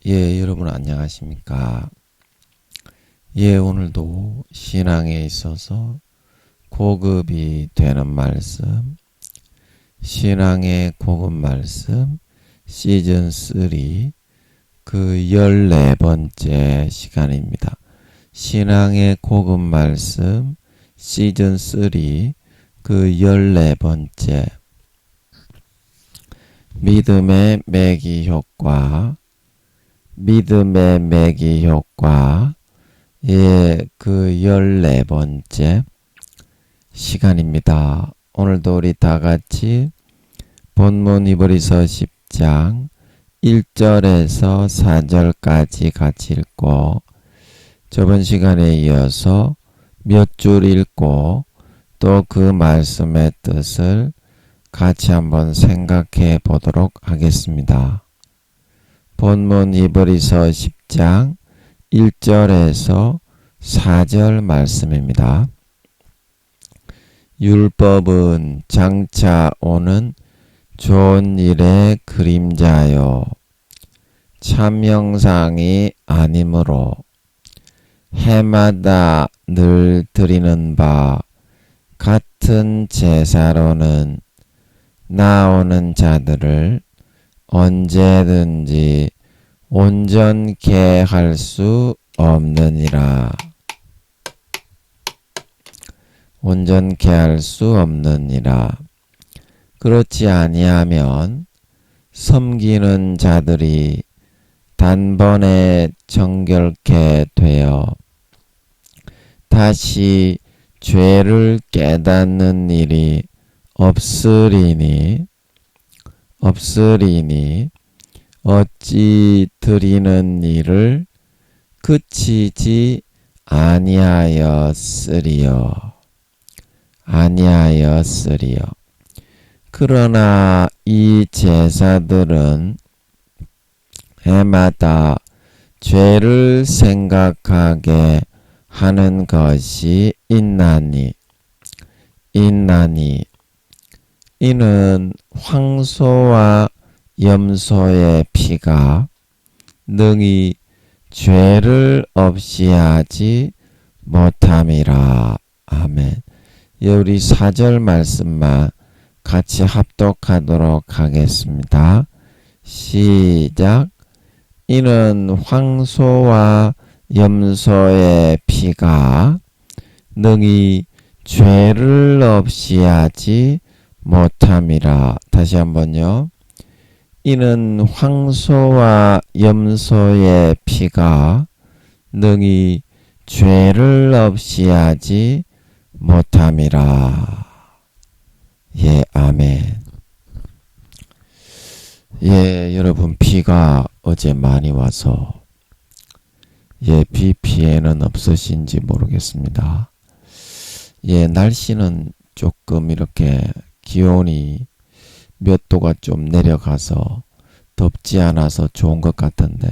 여러분 안녕하십니까? 오늘도 신앙에 있어서 고급이 되는 말씀, 신앙의 고급 말씀 시즌 3 그 14번째 시간입니다. 신앙의 고급 말씀 시즌 3 그 14번째 믿음의 매기 효과 믿음의 매기 효과 그 14번째 시간입니다. 오늘도 우리 다같이 본문 히브리서 10장 1절에서 4절까지 같이 읽고 저번 시간에 이어서 몇 줄 읽고 또 그 말씀의 뜻을 같이 한번 생각해 보도록 하겠습니다. 본문 히브리서 10장 1절에서 4절 말씀입니다. 율법은 장차 오는 좋은 일의 그림자요 참 형상이 아니므로 해마다 늘 드리는 바 같은 제사로는 나오는 자들을 언제든지 온전케 할 수 없느니라. 온전케 할 수 없느니라. 그렇지 아니하면 섬기는 자들이 단번에 정결케 되어 다시 죄를 깨닫는 일이 없으리니 어찌 드리는 일을 그치지 아니하였으리요. 그러나 이 제사들은 해마다 죄를 생각하게 하는 것이 있나니 이는 황소와 염소의 피가 능히 죄를 없이 하지 못함이라. 아멘. 우리 4절 말씀만 같이 합독하도록 하겠습니다. 시작. 이는 황소와 염소의 피가 능히 죄를 없이 하지 못함이라. 다시 한번요. 이는 황소와 염소의 피가 능히 죄를 없이 하지 못함이라. 아멘. 여러분 비가 어제 많이 와서 비 피해는 없으신지 모르겠습니다. 날씨는 조금 이렇게 기온이 몇 도가 좀 내려가서 덥지 않아서 좋은 것 같은데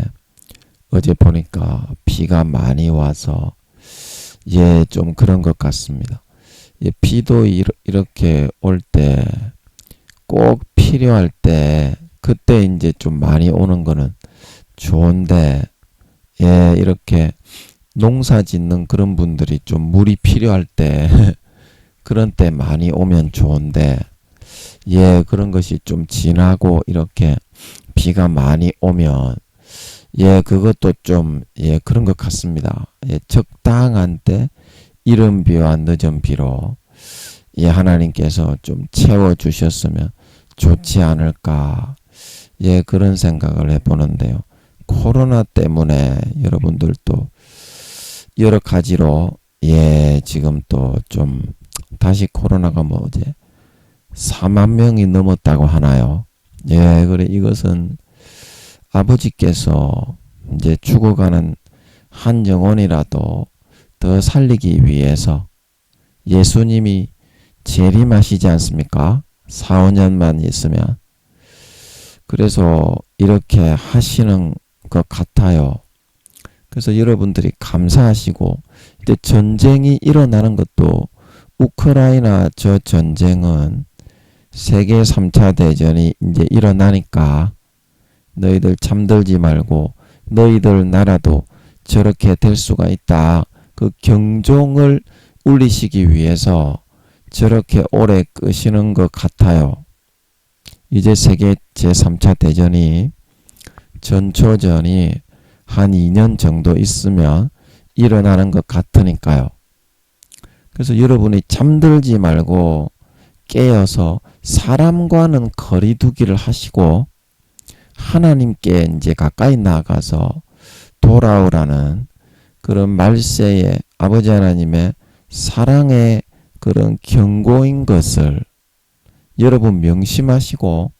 어제 보니까 비가 많이 와서 좀 그런 것 같습니다. 비도 이렇게 올 때 꼭 필요할 때 그때 이제 좀 많이 오는 거는 좋은데 이렇게 농사 짓는 그런 분들이 좀 물이 필요할 때 그런 때 많이 오면 좋은데 그런 것이 좀 지나고 이렇게 비가 많이 오면 그것도 좀 그런 것 같습니다. 적당한 때 이른 비와 늦은 비로 하나님께서 좀 채워주셨으면 좋지 않을까 그런 생각을 해보는데요. 코로나 때문에 여러분들도 여러 가지로 지금 또 좀 다시 코로나가 어제 4만 명이 넘었다고 하나요? 그래 이것은 아버지께서 이제 죽어가는 한 영혼이라도 더 살리기 위해서 예수님이 재림하시지 않습니까? 4, 5년만 있으면. 그래서 이렇게 하시는 것 같아요. 그래서 여러분들이 감사하시고 이제 전쟁이 일어나는 것도 우크라이나 저 전쟁은 세계 3차 대전이 이제 일어나니까 너희들 잠들지 말고 너희들 나라도 저렇게 될 수가 있다. 그 경종을 울리시기 위해서 저렇게 오래 끄시는 것 같아요. 이제 세계 제3차 대전이 전초전이 한 2년 정도 있으면 일어나는 것 같으니까요. 그래서 여러분이 잠들지 말고 깨어서 사람과는 거리 두기를 하시고 하나님께 이제 가까이 나가서 돌아오라는 그런 말세의 아버지 하나님의 사랑의 그런 경고인 것을 여러분 명심하시고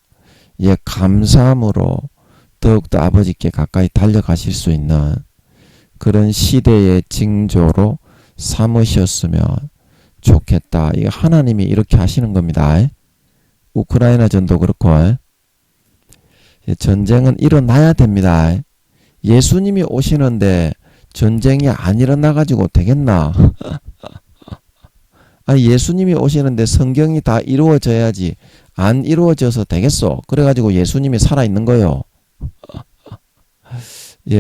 감사함으로 더욱더 아버지께 가까이 달려가실 수 있는 그런 시대의 징조로 삼으셨으면 좋겠다. 이거 하나님이 이렇게 하시는 겁니다. 우크라이나 전도 그렇고 전쟁은 일어나야 됩니다. 예수님이 오시는데 전쟁이 안 일어나가지고 되겠나? 예수님이 오시는데 성경이 다 이루어져야지 안 이루어져서 되겠어. 그래가지고 예수님이 살아있는 거요.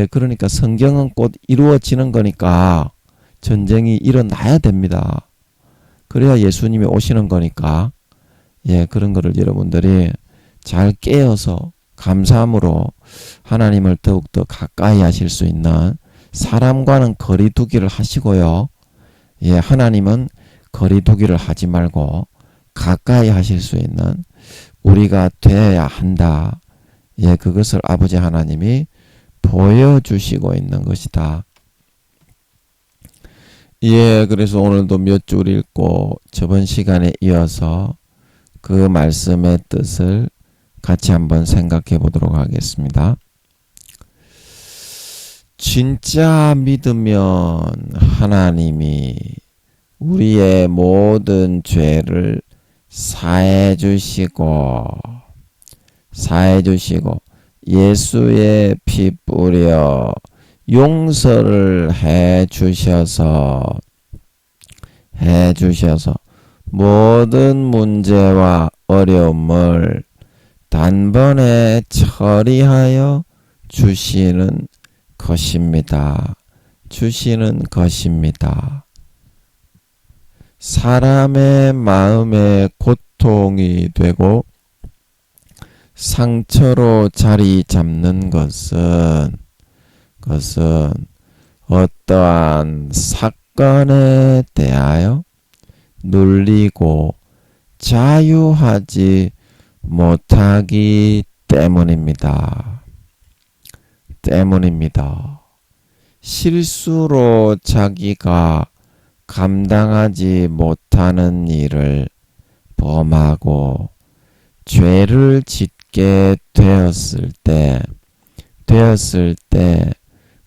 그러니까 성경은 곧 이루어지는 거니까 전쟁이 일어나야 됩니다. 그래야 예수님이 오시는 거니까 그런 거를 여러분들이 잘 깨어서 감사함으로 하나님을 더욱더 가까이 하실 수 있는 사람과는 거리 두기를 하시고요. 하나님은 거리 두기를 하지 말고 가까이 하실 수 있는 우리가 되어야 한다. 그것을 아버지 하나님이 보여주시고 있는 것이다. 그래서 오늘도 몇 줄 읽고 저번 시간에 이어서 그 말씀의 뜻을 같이 한번 생각해 보도록 하겠습니다. 진짜 믿으면 하나님이 우리의 모든 죄를 사해 주시고 예수의 피 뿌려 용서를 해 주셔서 모든 문제와 어려움을 단번에 처리하여 주시는 것입니다. 사람의 마음에 고통이 되고 상처로 자리 잡는 것은 어떠한 사건에 대하여 눌리고 자유하지 못하기 때문입니다. 실수로 자기가 감당하지 못하는 일을 범하고 죄를 짓게 되었을 때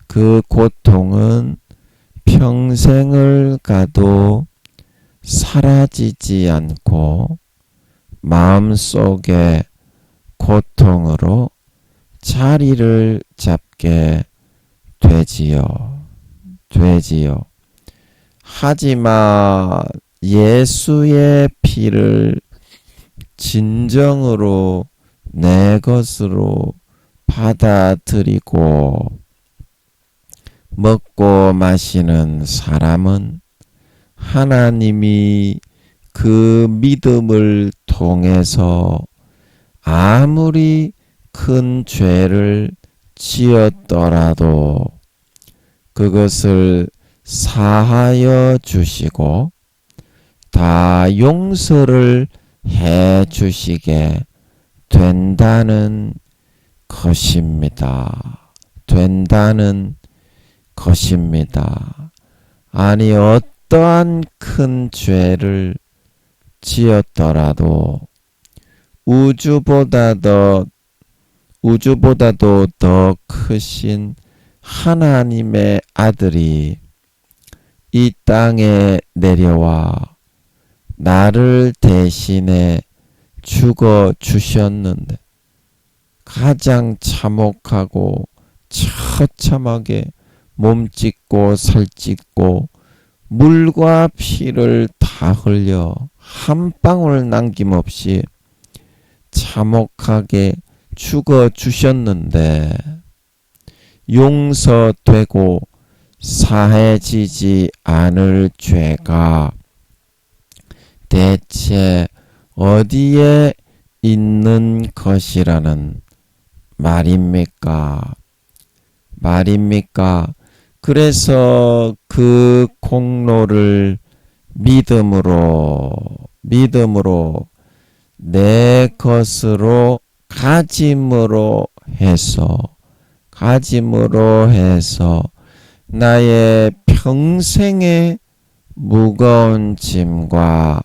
그 고통은 평생을 가도 사라지지 않고 마음속에 고통으로 자리를 잡게 되지요. 하지만 예수의 피를 진정으로 내 것으로 받아들이고 먹고 마시는 사람은 하나님이 그 믿음을 통해서 아무리 큰 죄를 지었더라도 그것을 사하여 주시고 다 용서를 해 주시게 된다는 것입니다. 아니 어떠한 큰 죄를 지었더라도 우주보다도 더 크신 하나님의 아들이 이 땅에 내려와 나를 대신해 죽어 주셨는데 가장 참혹하고 처참하게 몸짓고 살짓고 물과 피를 다 흘려 한 방울 남김없이 참혹하게 죽어 주셨는데 용서되고 사해지지 않을 죄가 대체 어디에 있는 것이라는 말입니까? 그래서 그 공로를 믿음으로 내 것으로 가짐으로 해서 나의 평생의 무거운 짐과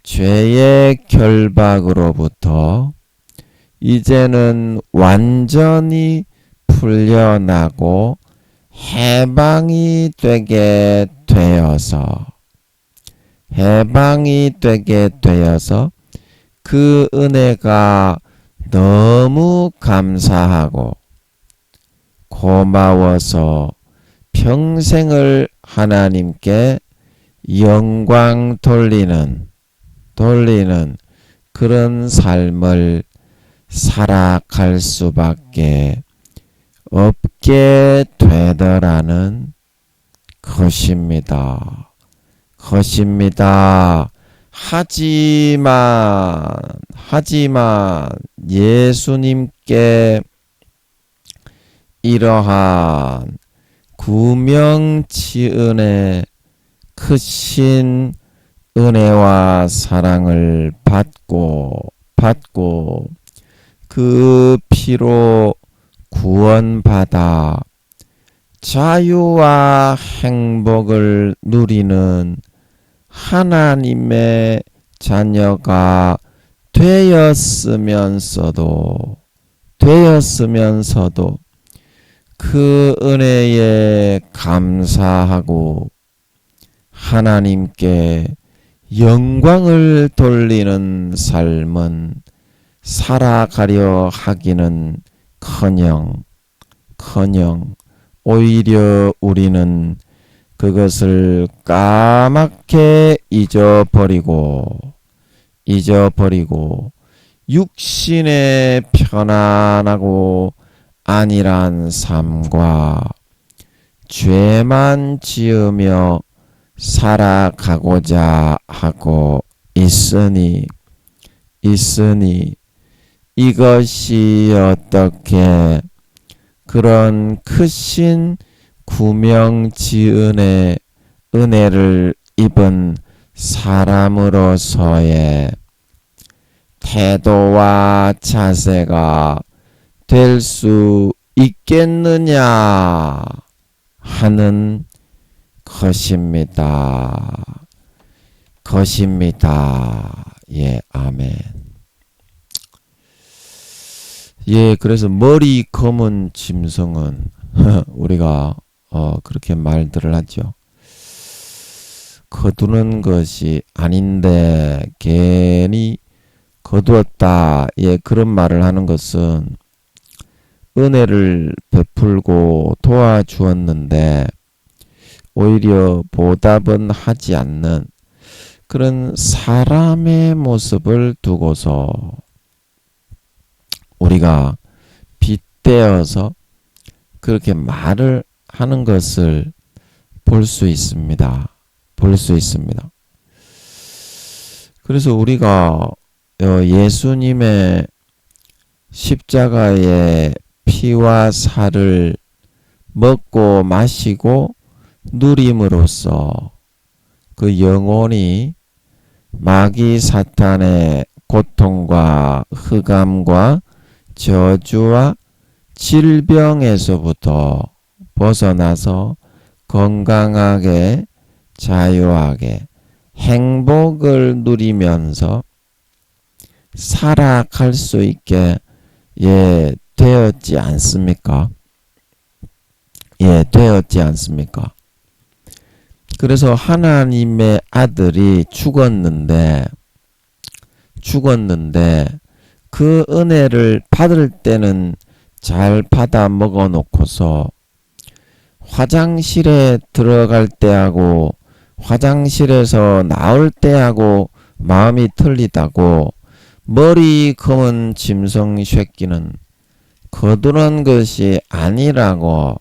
죄의 결박으로부터 이제는 완전히 풀려나고 해방이 되게 되어서 그 은혜가 너무 감사하고 고마워서 평생을 하나님께 영광 돌리는 그런 삶을 살아갈 수밖에 없게 되더라는 것입니다. 하지만 예수님께 이러한 구명치은의 크신 은혜와 사랑을 받고 그 피로 구원받아 자유와 행복을 누리는 하나님의 자녀가 되었으면서도 그 은혜에 감사하고 하나님께 영광을 돌리는 삶은 살아가려 하기는 커녕 오히려 우리는 그것을 까맣게 잊어버리고 육신의 편안하고 안일한 삶과 죄만 지으며 살아가고자 하고 있으니 이것이 어떻게 그런 크신 구명지은의 은혜를 입은 사람으로서의 태도와 자세가 될 수 있겠느냐 하는 것입니다. 예, 아멘. 예, 그래서 머리 검은 짐승은 우리가 그렇게 말들을 하죠. 거두는 것이 아닌데 괜히 거두었다. 예, 그런 말을 하는 것은 은혜를 베풀고 도와주었는데 오히려 보답은 하지 않는 그런 사람의 모습을 두고서 우리가 빗대어서 그렇게 말을 하는 것을 볼 수 있습니다. 그래서 우리가 예수님의 십자가의 피와 살을 먹고 마시고 누림으로써 그 영혼이 마귀 사탄의 고통과 흑암과 저주와 질병에서부터 벗어나서 건강하게 자유하게 행복을 누리면서 살아갈 수 있게 되었지 않습니까? 되었지 않습니까? 그래서 하나님의 아들이 죽었는데 그 은혜를 받을 때는 잘 받아 먹어 놓고서 화장실에 들어갈 때하고 화장실에서 나올 때하고 마음이 틀리다고 머리 검은 짐승 새끼는 거두는 것이 아니라고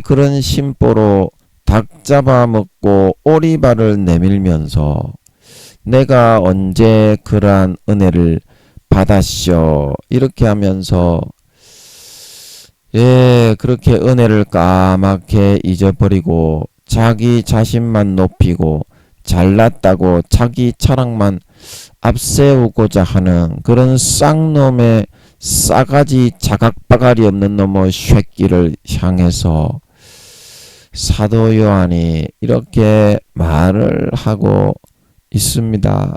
그런 심보로 닭 잡아먹고 오리발을 내밀면서 내가 언제 그러한 은혜를 받았쇼 이렇게 하면서 그렇게 은혜를 까맣게 잊어버리고 자기 자신만 높이고 잘났다고 자기 자랑만 앞세우고자 하는 그런 쌍놈의 싸가지 자각바가리 없는 놈의 쉐끼를 향해서 사도 요한이 이렇게 말을 하고 있습니다.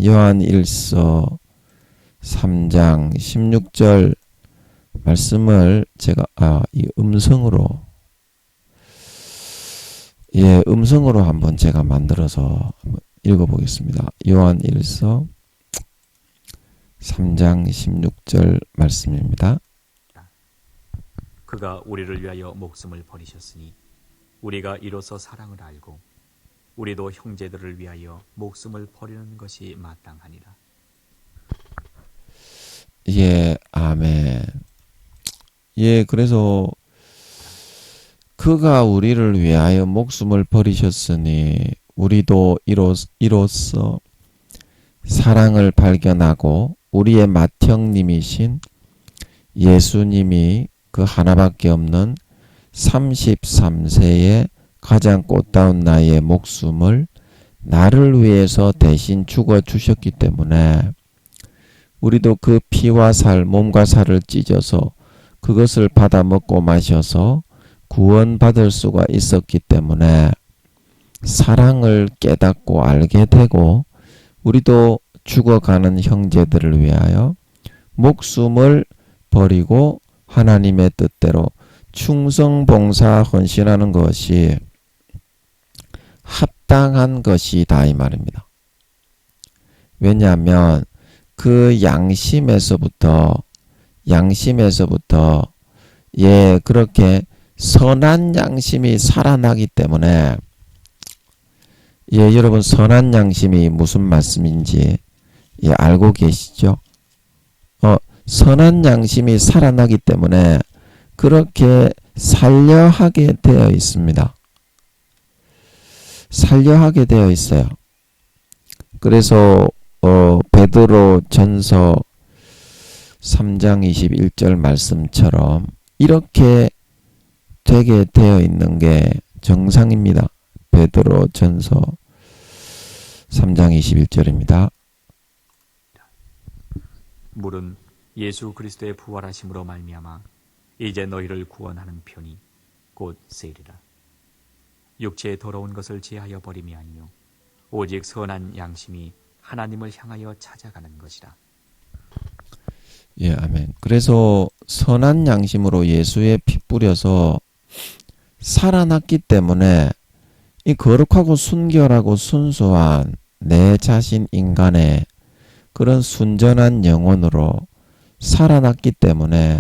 요한 1서 3장 16절 말씀을 제가 이 음성으로 음성으로 한번 제가 만들어서 한번 읽어보겠습니다. 요한 1서 3장 16절 말씀입니다. 그가 우리를 위하여 목숨을 버리셨으니 우리가 이로써 사랑을 알고 우리도 형제들을 위하여 목숨을 버리는 것이 마땅하니라. 아멘. 그래서 그가 우리를 위하여 목숨을 버리셨으니 우리도 이로써 사랑을 발견하고 우리의 맏형님이신 예수님이 그 하나밖에 없는 33세의 가장 꽃다운 나이의 목숨을 나를 위해서 대신 죽어주셨기 때문에 우리도 그 피와 살, 몸과 살을 찢어서 그것을 받아 먹고 마셔서 구원받을 수가 있었기 때문에 사랑을 깨닫고 알게 되고 우리도 죽어가는 형제들을 위하여 목숨을 버리고 하나님의 뜻대로 충성봉사 헌신하는 것이 합당한 것이다 이 말입니다. 왜냐하면 그 양심에서부터 그렇게 선한 양심이 살아나기 때문에 여러분 선한 양심이 무슨 말씀인지 알고 계시죠? 선한 양심이 살아나기 때문에 그렇게 살려하게 되어 있습니다. 살려하게 되어 있어요. 그래서 베드로 전서 3장 21절 말씀처럼 이렇게 되게 되어 있는 게 정상입니다. 베드로 전서 3장 21절입니다. 물은 예수 그리스도의 부활하심으로 말미암아 이제 너희를 구원하는 편이 곧 세리라. 육체의 더러운 것을 제하여 버림이 아니요 오직 선한 양심이 하나님을 향하여 찾아가는 것이라. 아멘. 그래서 선한 양심으로 예수의 피 뿌려서 살아났기 때문에 이 거룩하고 순결하고 순수한 내 자신 인간의 그런 순전한 영혼으로 살아났기 때문에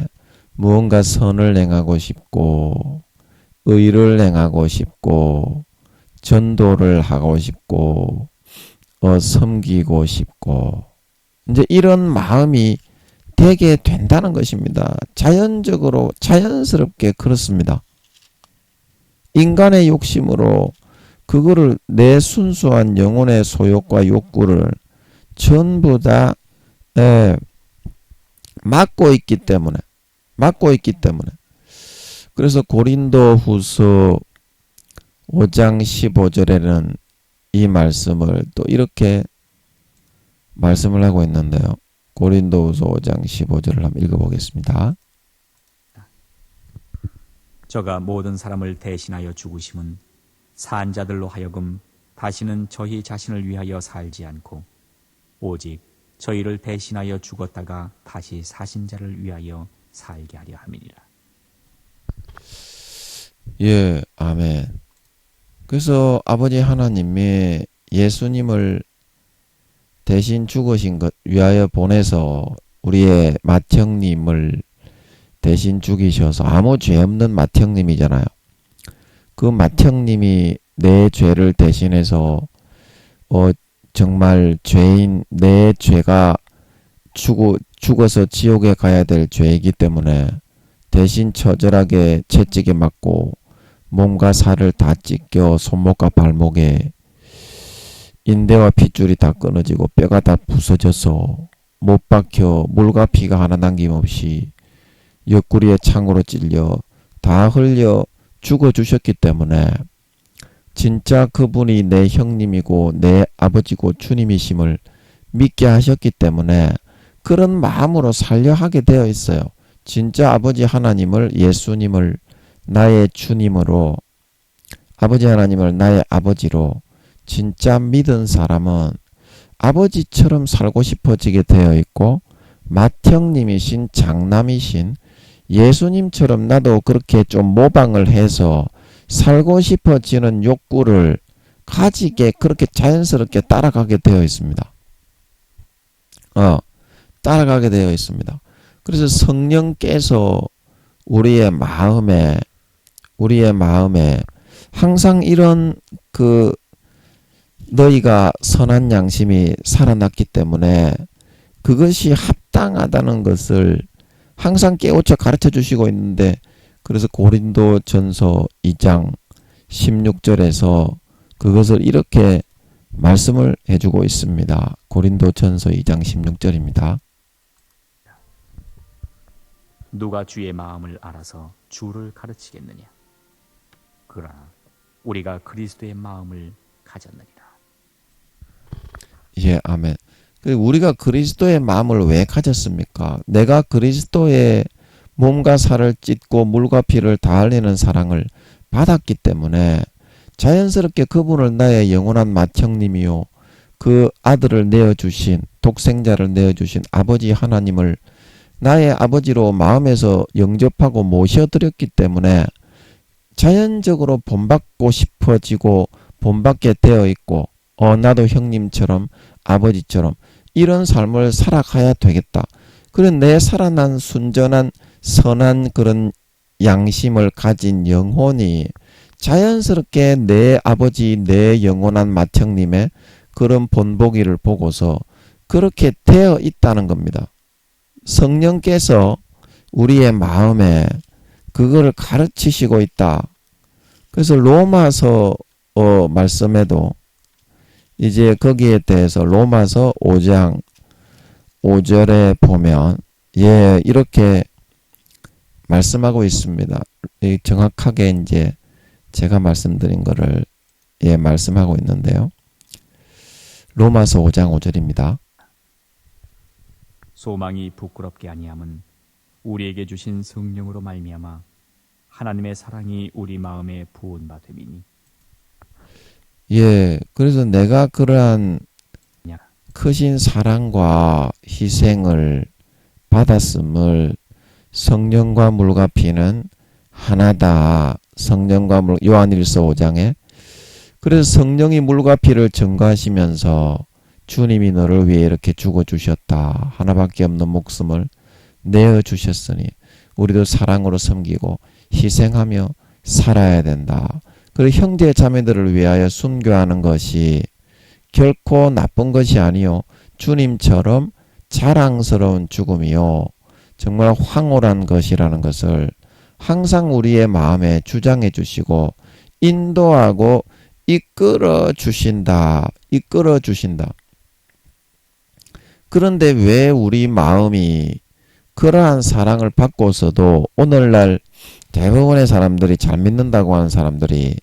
무언가 선을 행하고 싶고 의를 행하고 싶고 전도를 하고 싶고 섬기고 싶고 이제 이런 마음이 되게 된다는 것입니다. 자연적으로 자연스럽게 그렇습니다. 인간의 욕심으로 그거를 내 순수한 영혼의 소욕과 욕구를 전부 다 막고 있기 때문에 그래서 고린도 후서 5장 15절에는 이 말씀을 또 이렇게 말씀을 하고 있는데요. 고린도후서 5장 15절을 한번 읽어보겠습니다. 저가 모든 사람을 대신하여 죽으심은 산 자들로 하여금 다시는 저희 자신을 위하여 살지 않고 오직 저희를 대신하여 죽었다가 다시 사신 자를 위하여 살게 하려 함이니라. 아멘. 그래서 아버지 하나님이 예수님을 대신 죽으신 것 위하여 보내서 우리의 맏형님을 대신 죽이셔서 아무 죄 없는 맏형님이잖아요. 그 맏형님이 내 죄를 대신해서 정말 죄인 내 죄가 죽어서 지옥에 가야 될 죄이기 때문에 대신 처절하게 채찍에 맞고 몸과 살을 다 찢겨 손목과 발목에 인대와 핏줄이 다 끊어지고 뼈가 다 부서져서 못 박혀 물과 피가 하나 남김없이 옆구리에 창으로 찔려 다 흘려 죽어주셨기 때문에 진짜 그분이 내 형님이고 내 아버지고 주님이심을 믿게 하셨기 때문에 그런 마음으로 살려 하게 되어 있어요. 진짜 아버지 하나님을, 예수님을 나의 주님으로, 아버지 하나님을 나의 아버지로 진짜 믿은 사람은 아버지처럼 살고 싶어지게 되어 있고, 맏형님이신 장남이신 예수님처럼 나도 그렇게 좀 모방을 해서 살고 싶어지는 욕구를 가지게 그렇게 자연스럽게 따라가게 되어 있습니다. 따라가게 되어 있습니다. 그래서 성령께서 우리의 마음에 항상 이런 너희가 선한 양심이 살아났기 때문에 그것이 합당하다는 것을 항상 깨우쳐 가르쳐 주시고 있는데, 그래서 고린도전서 2장 16절에서 그것을 이렇게 말씀을 해주고 있습니다. 고린도전서 2장 16절입니다. 누가 주의 마음을 알아서 주를 가르치겠느냐? 그러나 우리가 그리스도의 마음을 가졌느니라. 예, 아멘. 우리가 그리스도의 마음을 왜 가졌습니까? 내가 그리스도의 몸과 살을 찢고 물과 피를 다 흘리는 사랑을 받았기 때문에 자연스럽게 그분을 나의 영원한 맏형님이요, 그 아들을 내어주신, 독생자를 내어주신 아버지 하나님을 나의 아버지로 마음에서 영접하고 모셔드렸기 때문에 자연적으로 본받고 싶어지고 본받게 되어 있고, 나도 형님처럼 아버지처럼 이런 삶을 살아가야 되겠다. 그런 내 살아난 순전한 선한 그런 양심을 가진 영혼이 자연스럽게 내 아버지, 내 영원한 맏형님의 그런 본보기를 보고서 그렇게 되어 있다는 겁니다. 성령께서 우리의 마음에 그거를 가르치시고 있다. 그래서 로마서 말씀에도 이제 거기에 대해서 로마서 5장 5절에 보면 이렇게 말씀하고 있습니다. 정확하게 이제 제가 말씀드린 거를 말씀하고 있는데요. 로마서 5장 5절입니다. 소망이 부끄럽게 아니함은 우리에게 주신 성령으로 말미암아 하나님의 사랑이 우리 마음에 부은 바 됨이니. 그래서 내가 그러한 크신 사랑과 희생을 받았음을 성령과 물과 피는 하나다. 성령과 물, 요한일서 5장에. 그래서 성령이 물과 피를 증거하시면서 주님이 너를 위해 이렇게 죽어주셨다. 하나밖에 없는 목숨을 내어주셨으니 우리도 사랑으로 섬기고 희생하며 살아야 된다. 그리고 형제 자매들을 위하여 순교하는 것이 결코 나쁜 것이 아니요, 주님처럼 자랑스러운 죽음이요, 정말 황홀한 것이라는 것을 항상 우리의 마음에 주장해 주시고 인도하고 이끌어 주신다. 그런데 왜 우리 마음이 그러한 사랑을 받고서도 오늘날 대부분의 사람들이, 잘 믿는다고 하는 사람들이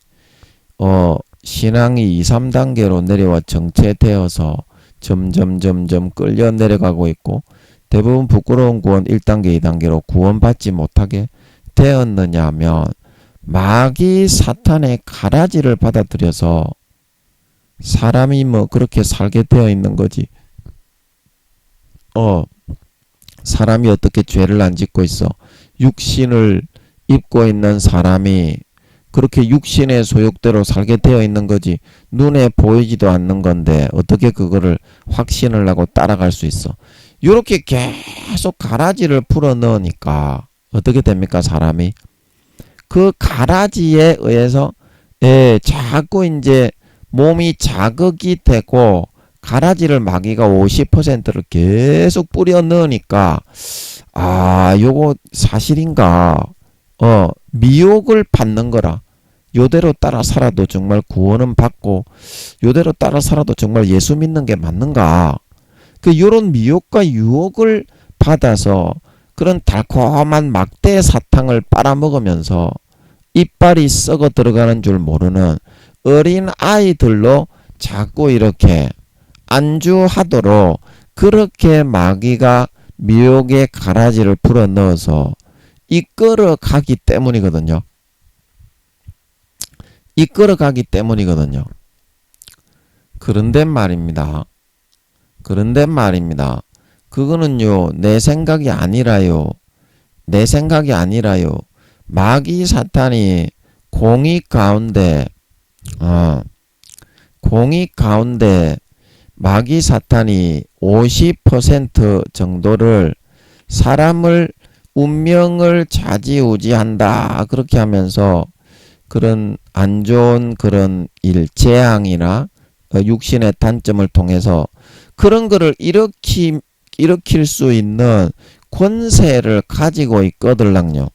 신앙이 2, 3단계로 내려와 정체되어서 점점 끌려 내려가고 있고, 대부분 부끄러운 구원 1단계, 2단계로 구원받지 못하게 되었느냐 하면 마귀 사탄의 가라지를 받아들여서 사람이 그렇게 살게 되어 있는 거지. 사람이 어떻게 죄를 안 짓고 있어? 육신을 입고 있는 사람이 그렇게 육신의 소욕대로 살게 되어 있는 거지. 눈에 보이지도 않는 건데 어떻게 그거를 확신을 하고 따라갈 수 있어? 이렇게 계속 가라지를 풀어 넣으니까 어떻게 됩니까? 사람이 그 가라지에 의해서 자꾸 이제 몸이 자극이 되고 가라지를 마귀가 50%를 계속 뿌려 넣으니까 요거 사실인가? 미혹을 받는 거라. 요대로 따라 살아도 정말 구원은 받고 요대로 따라 살아도 정말 예수 믿는 게 맞는가? 요런 미혹과 유혹을 받아서 그런 달콤한 막대 사탕을 빨아먹으면서 이빨이 썩어 들어가는 줄 모르는 어린 아이들로 자꾸 이렇게 안주하도록 그렇게 마귀가 미혹의 가라지를 불어 넣어서 이끌어 가기 때문이거든요. 이끌어 가기 때문이거든요. 그런데 말입니다. 그거는요, 내 생각이 아니라요. 마귀 사탄이 공의 가운데 마귀 사탄이 50% 정도를 사람을 운명을 좌지우지한다. 그렇게 하면서 그런 안 좋은 그런 일, 재앙이나 육신의 단점을 통해서 그런 거를 일으킬 수 있는 권세를 가지고 있거들랑요.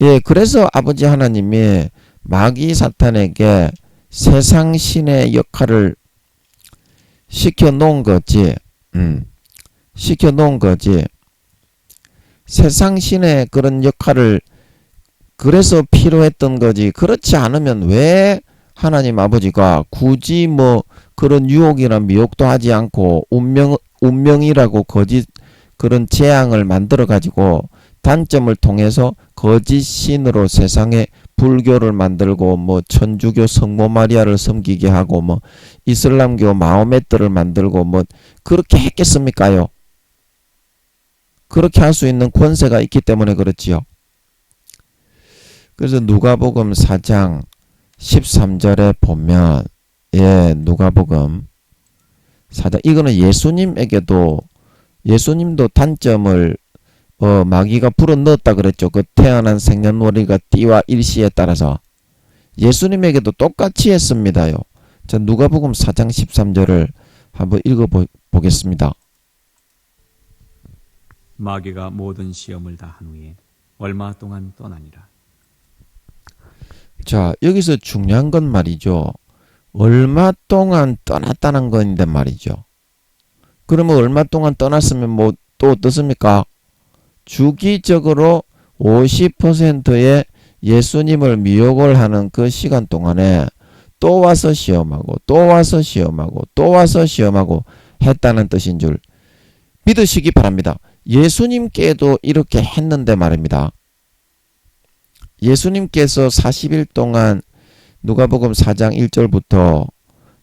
예, 그래서 아버지 하나님이 마귀 사탄에게 세상 신의 역할을 시켜놓은 거지. 세상 신의 그런 역할을 그래서 필요했던 거지. 그렇지 않으면 왜 하나님 아버지가 굳이 뭐 그런 유혹이나 미혹도 하지 않고 운명이라고 거짓 그런 재앙을 만들어 가지고 단점을 통해서 거짓 신으로 세상에 불교를 만들고 뭐 천주교 성모 마리아를 섬기게 하고 뭐 이슬람교 마호메트를 만들고 뭐 그렇게 했겠습니까요? 그렇게 할 수 있는 권세가 있기 때문에 그렇지요. 그래서 누가복음 4장 13절에 보면 누가복음 4장 이거는 예수님도 단점을 마귀가 불어넣었다 그랬죠. 그 태어난 생년월일과 띠와 일시에 따라서 예수님에게도 똑같이 했습니다요. 자, 누가복음 4장 13절을 한번 읽어보겠습니다. 마귀가 모든 시험을 다 한 후에 얼마 동안 떠나니라. 자, 여기서 중요한 건 말이죠. 얼마 동안 떠났다는 건데 말이죠. 그러면 얼마 동안 떠났으면 뭐 또 어떻습니까? 주기적으로 50%의 예수님을 미혹을 하는 그 시간 동안에 또 와서 시험하고 했다는 뜻인 줄 믿으시기 바랍니다. 예수님께도 이렇게 했는데 말입니다. 예수님께서 40일 동안 누가복음 4장 1절부터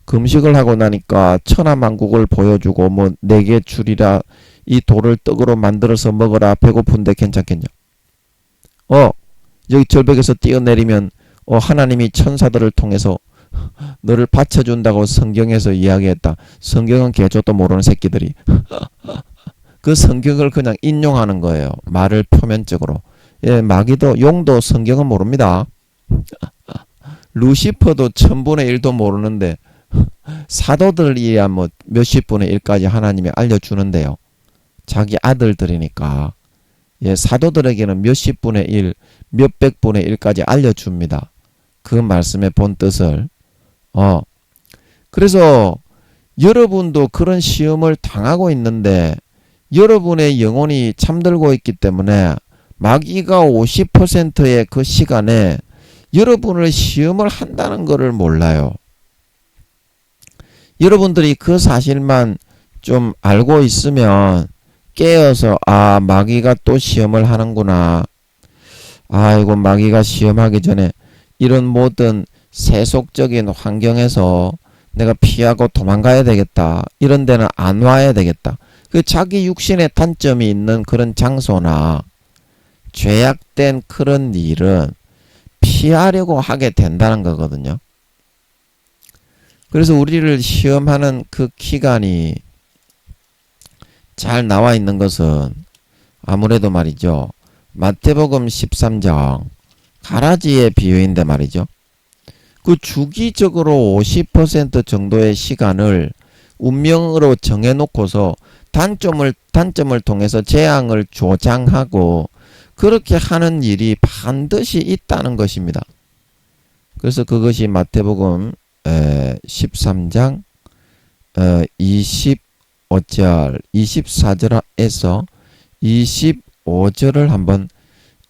금식을 하고 나니까 천하만국을 보여주고 뭐 내게 주리라 이 돌을 떡으로 만들어서 먹어라 배고픈데 괜찮겠냐. 여기 절벽에서 뛰어내리면 하나님이 천사들을 통해서 너를 바쳐준다고 성경에서 이야기했다. 성경은 개조도 모르는 새끼들이 그 성경을 그냥 인용하는 거예요. 말을 표면적으로. 예, 마귀도 용도 성경은 모릅니다. 루시퍼도 1000분의 1도 모르는데 사도들이야 뭐 몇십 분의 1까지 하나님이 알려주는데요. 자기 아들들이니까 사도들에게는 몇십 분의 1, 몇백 분의 1까지 알려줍니다. 그 말씀의 본 뜻을. 그래서 여러분도 그런 시험을 당하고 있는데 여러분의 영혼이 잠들고 있기 때문에 마귀가 50%의 그 시간에 여러분을 시험을 한다는 것을 몰라요. 여러분들이 그 사실만 좀 알고 있으면 깨어서 마귀가 또 시험을 하는구나. 아이고 마귀가 시험하기 전에 이런 모든 세속적인 환경에서 내가 피하고 도망가야 되겠다. 이런 데는 안 와야 되겠다. 그 자기 육신의 단점이 있는 그런 장소나 죄악된 그런 일은 피하려고 하게 된다는 거거든요. 그래서 우리를 시험하는 그 기간이 잘 나와 있는 것은 아무래도 말이죠. 마태복음 13장 가라지의 비유인데 말이죠. 그 주기적으로 50% 정도의 시간을 운명으로 정해놓고서 단점을 통해서 재앙을 조장하고 그렇게 하는 일이 반드시 있다는 것입니다. 그래서 그것이 마태복음 13장 25절, 24절에서 25절을 한번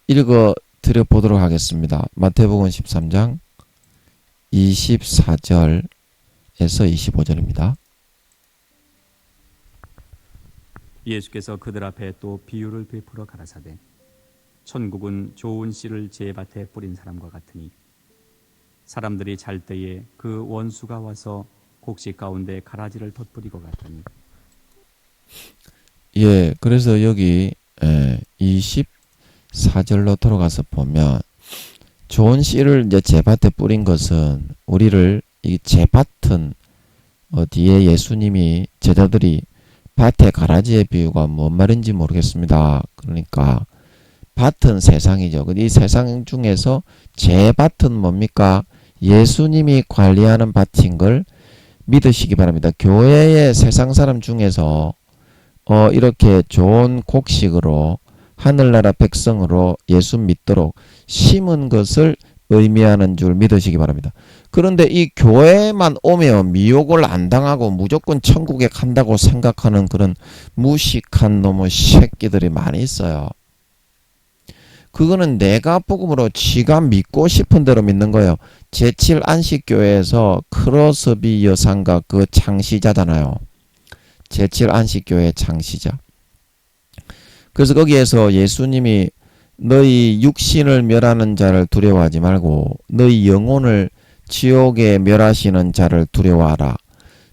읽어 드려보도록 하겠습니다. 마태복음 13장 24절에서 25절입니다. 예수께서 그들 앞에 또 비유를 베풀어 가라사대 천국은 좋은 씨를 제 밭에 뿌린 사람과 같으니 사람들이 잘 때에 그 원수가 와서 곡식 가운데 가라지를 덧뿌리고 갔더니 예, 그래서 여기 24절로 돌아가서 보면 좋은 씨를 이제 제 밭에 뿌린 것은 우리를 이 제 밭은 뒤에 예수님이 제자들이 밭의 가라지의 비유가 뭔 말인지 모르겠습니다. 그러니까 밭은 세상이죠. 이 세상 중에서 제 밭은 뭡니까? 예수님이 관리하는 밭인 걸 믿으시기 바랍니다. 교회의 세상 사람 중에서 이렇게 좋은 곡식으로 하늘나라 백성으로 예수 믿도록 심은 것을 의미하는 줄 믿으시기 바랍니다. 그런데 이 교회만 오면 미혹을 안 당하고 무조건 천국에 간다고 생각하는 그런 무식한 놈의 새끼들이 많이 있어요. 그거는 내가 복음으로 지가 믿고 싶은 대로 믿는 거예요. 제7 안식교회에서 크로스비 여상가 그 창시자잖아요. 제7 안식교회 창시자. 그래서 거기에서 예수님이 너희 육신을 멸하는 자를 두려워하지 말고 너희 영혼을 지옥에 멸하시는 자를 두려워하라.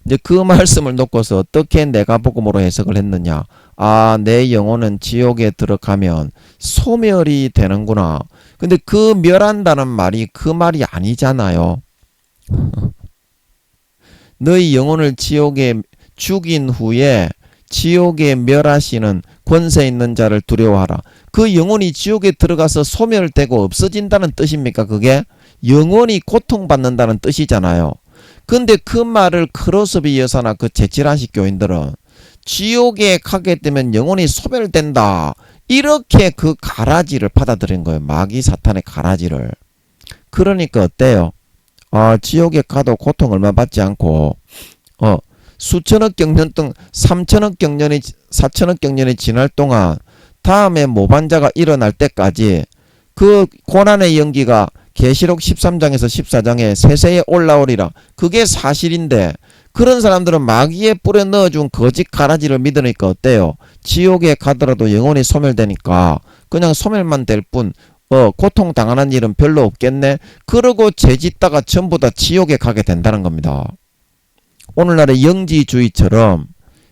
이제 그 말씀을 놓고서 어떻게 내가 복음으로 해석을 했느냐. 아, 내 영혼은 지옥에 들어가면 소멸이 되는구나. 근데 그 멸한다는 말이 그 말이 아니잖아요. 너희 영혼을 지옥에 죽인 후에 지옥에 멸하시는 권세 있는 자를 두려워하라. 그 영혼이 지옥에 들어가서 소멸되고 없어진다는 뜻입니까? 그게 영혼이 고통받는다는 뜻이잖아요. 근데 그 말을 크로스비 여사나 그 제7안식 교인들은 지옥에 가게 되면 영혼이 소멸된다. 이렇게 그 가라지를 받아들인 거예요. 마귀 사탄의 가라지를. 그러니까 어때요? 지옥에 가도 고통 얼마 받지 않고 수천억 경년 동안 3천억 경년이 4천억 경년이 지날 동안 다음에 모반자가 일어날 때까지 그 고난의 연기가 계시록 13장에서 14장에 세세에 올라오리라. 그게 사실인데 그런 사람들은 마귀에 뿌려 넣어준 거짓 가라지를 믿으니까 어때요? 지옥에 가더라도 영혼이 소멸되니까 그냥 소멸만 될 뿐 고통당하는 일은 별로 없겠네. 그러고 죄짓다가 전부 다 지옥에 가게 된다는 겁니다. 오늘날의 영지주의처럼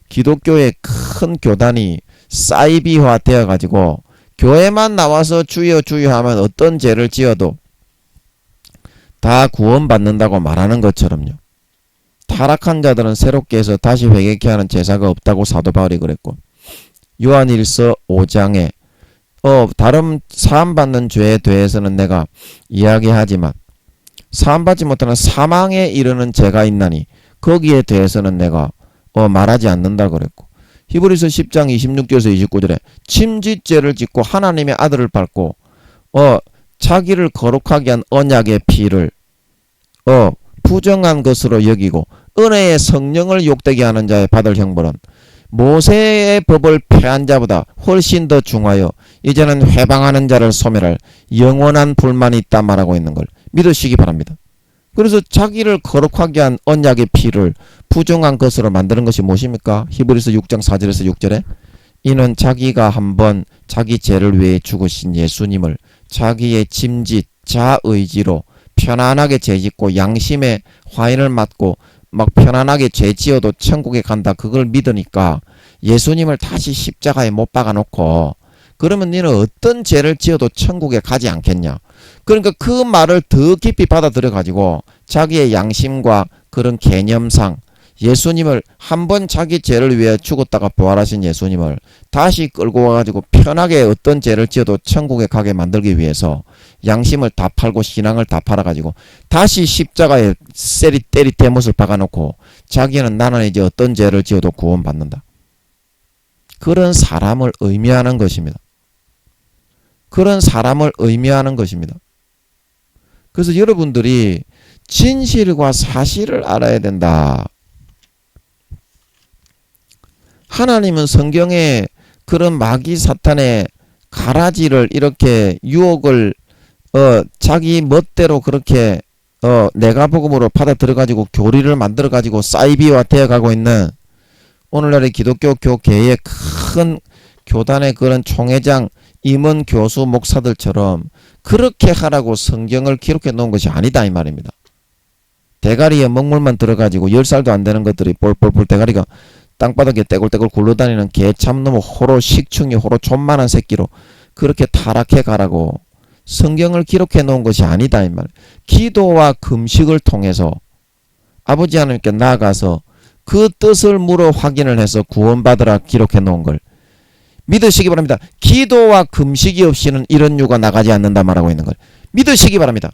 기독교의 큰 교단이 사이비화 되어가지고 교회만 나와서 주여 주여 하면 어떤 죄를 지어도 다 구원받는다고 말하는 것처럼요. 타락한 자들은 새롭게 해서 다시 회개케 하는 제사가 없다고 사도 바울이 그랬고 요한일서 5장에 다른 사함받는 죄에 대해서는 내가 이야기하지만 사함받지 못하는 사망에 이르는 죄가 있나니 거기에 대해서는 내가 말하지 않는다 그랬고 히브리서 10장 26절에서 29절에 침짓죄를 짓고 하나님의 아들을 밟고 자기를 거룩하게 한 언약의 피를 부정한 것으로 여기고 은혜의 성령을 욕되게 하는 자의 받을 형벌은 모세의 법을 폐한 자보다 훨씬 더 중하여 이제는 회방하는 자를 소멸할 영원한 불만이 있다 말하고 있는 걸 믿으시기 바랍니다. 그래서 자기를 거룩하게 한 언약의 피를 부정한 것으로 만드는 것이 무엇입니까? 히브리서 6장 4절에서 6절에 이는 자기가 한번 자기 죄를 위해 죽으신 예수님을 자기의 짐짓 자의지로 편안하게 죄짓고 양심의 화인을 맞고 막 편안하게 죄지어도 천국에 간다. 그걸 믿으니까 예수님을 다시 십자가에 못 박아놓고 그러면 너는 어떤 죄를 지어도 천국에 가지 않겠냐. 그러니까 그 말을 더 깊이 받아들여 가지고 자기의 양심과 그런 개념상 예수님을 한 번 자기 죄를 위해 죽었다가 부활하신 예수님을 다시 끌고 와가지고 편하게 어떤 죄를 지어도 천국에 가게 만들기 위해서 양심을 다 팔고 신앙을 다 팔아가지고 다시 십자가에 때리 대못을 박아놓고 자기는 나는 이제 어떤 죄를 지어도 구원받는다. 그런 사람을 의미하는 것입니다. 그런 사람을 의미하는 것입니다. 그래서 여러분들이 진실과 사실을 알아야 된다. 하나님은 성경에 그런 마귀 사탄의 가라지를 이렇게 유혹을 자기 멋대로 그렇게 내가 복음으로 받아 들어가지고 교리를 만들어 가지고 사이비화 되어 가고 있는 오늘날의 기독교 교계의 큰 교단의 그런 총회장 임원 교수 목사들처럼 그렇게 하라고 성경을 기록해 놓은 것이 아니다 이 말입니다. 대가리에 먹물만 들어가지고 10살도 안 되는 것들이 볼볼볼 대가리가 땅바닥에 떼굴떼굴 굴러다니는 개 참놈의 호로 식충이 호로 존만한 새끼로 그렇게 타락해 가라고 성경을 기록해 놓은 것이 아니다 이 말. 기도와 금식을 통해서 아버지 하나님께 나아가서 그 뜻을 물어 확인을 해서 구원받으라 기록해 놓은 걸 믿으시기 바랍니다. 기도와 금식이 없이는 이런 유가 나가지 않는다 말하고 있는 걸 믿으시기 바랍니다.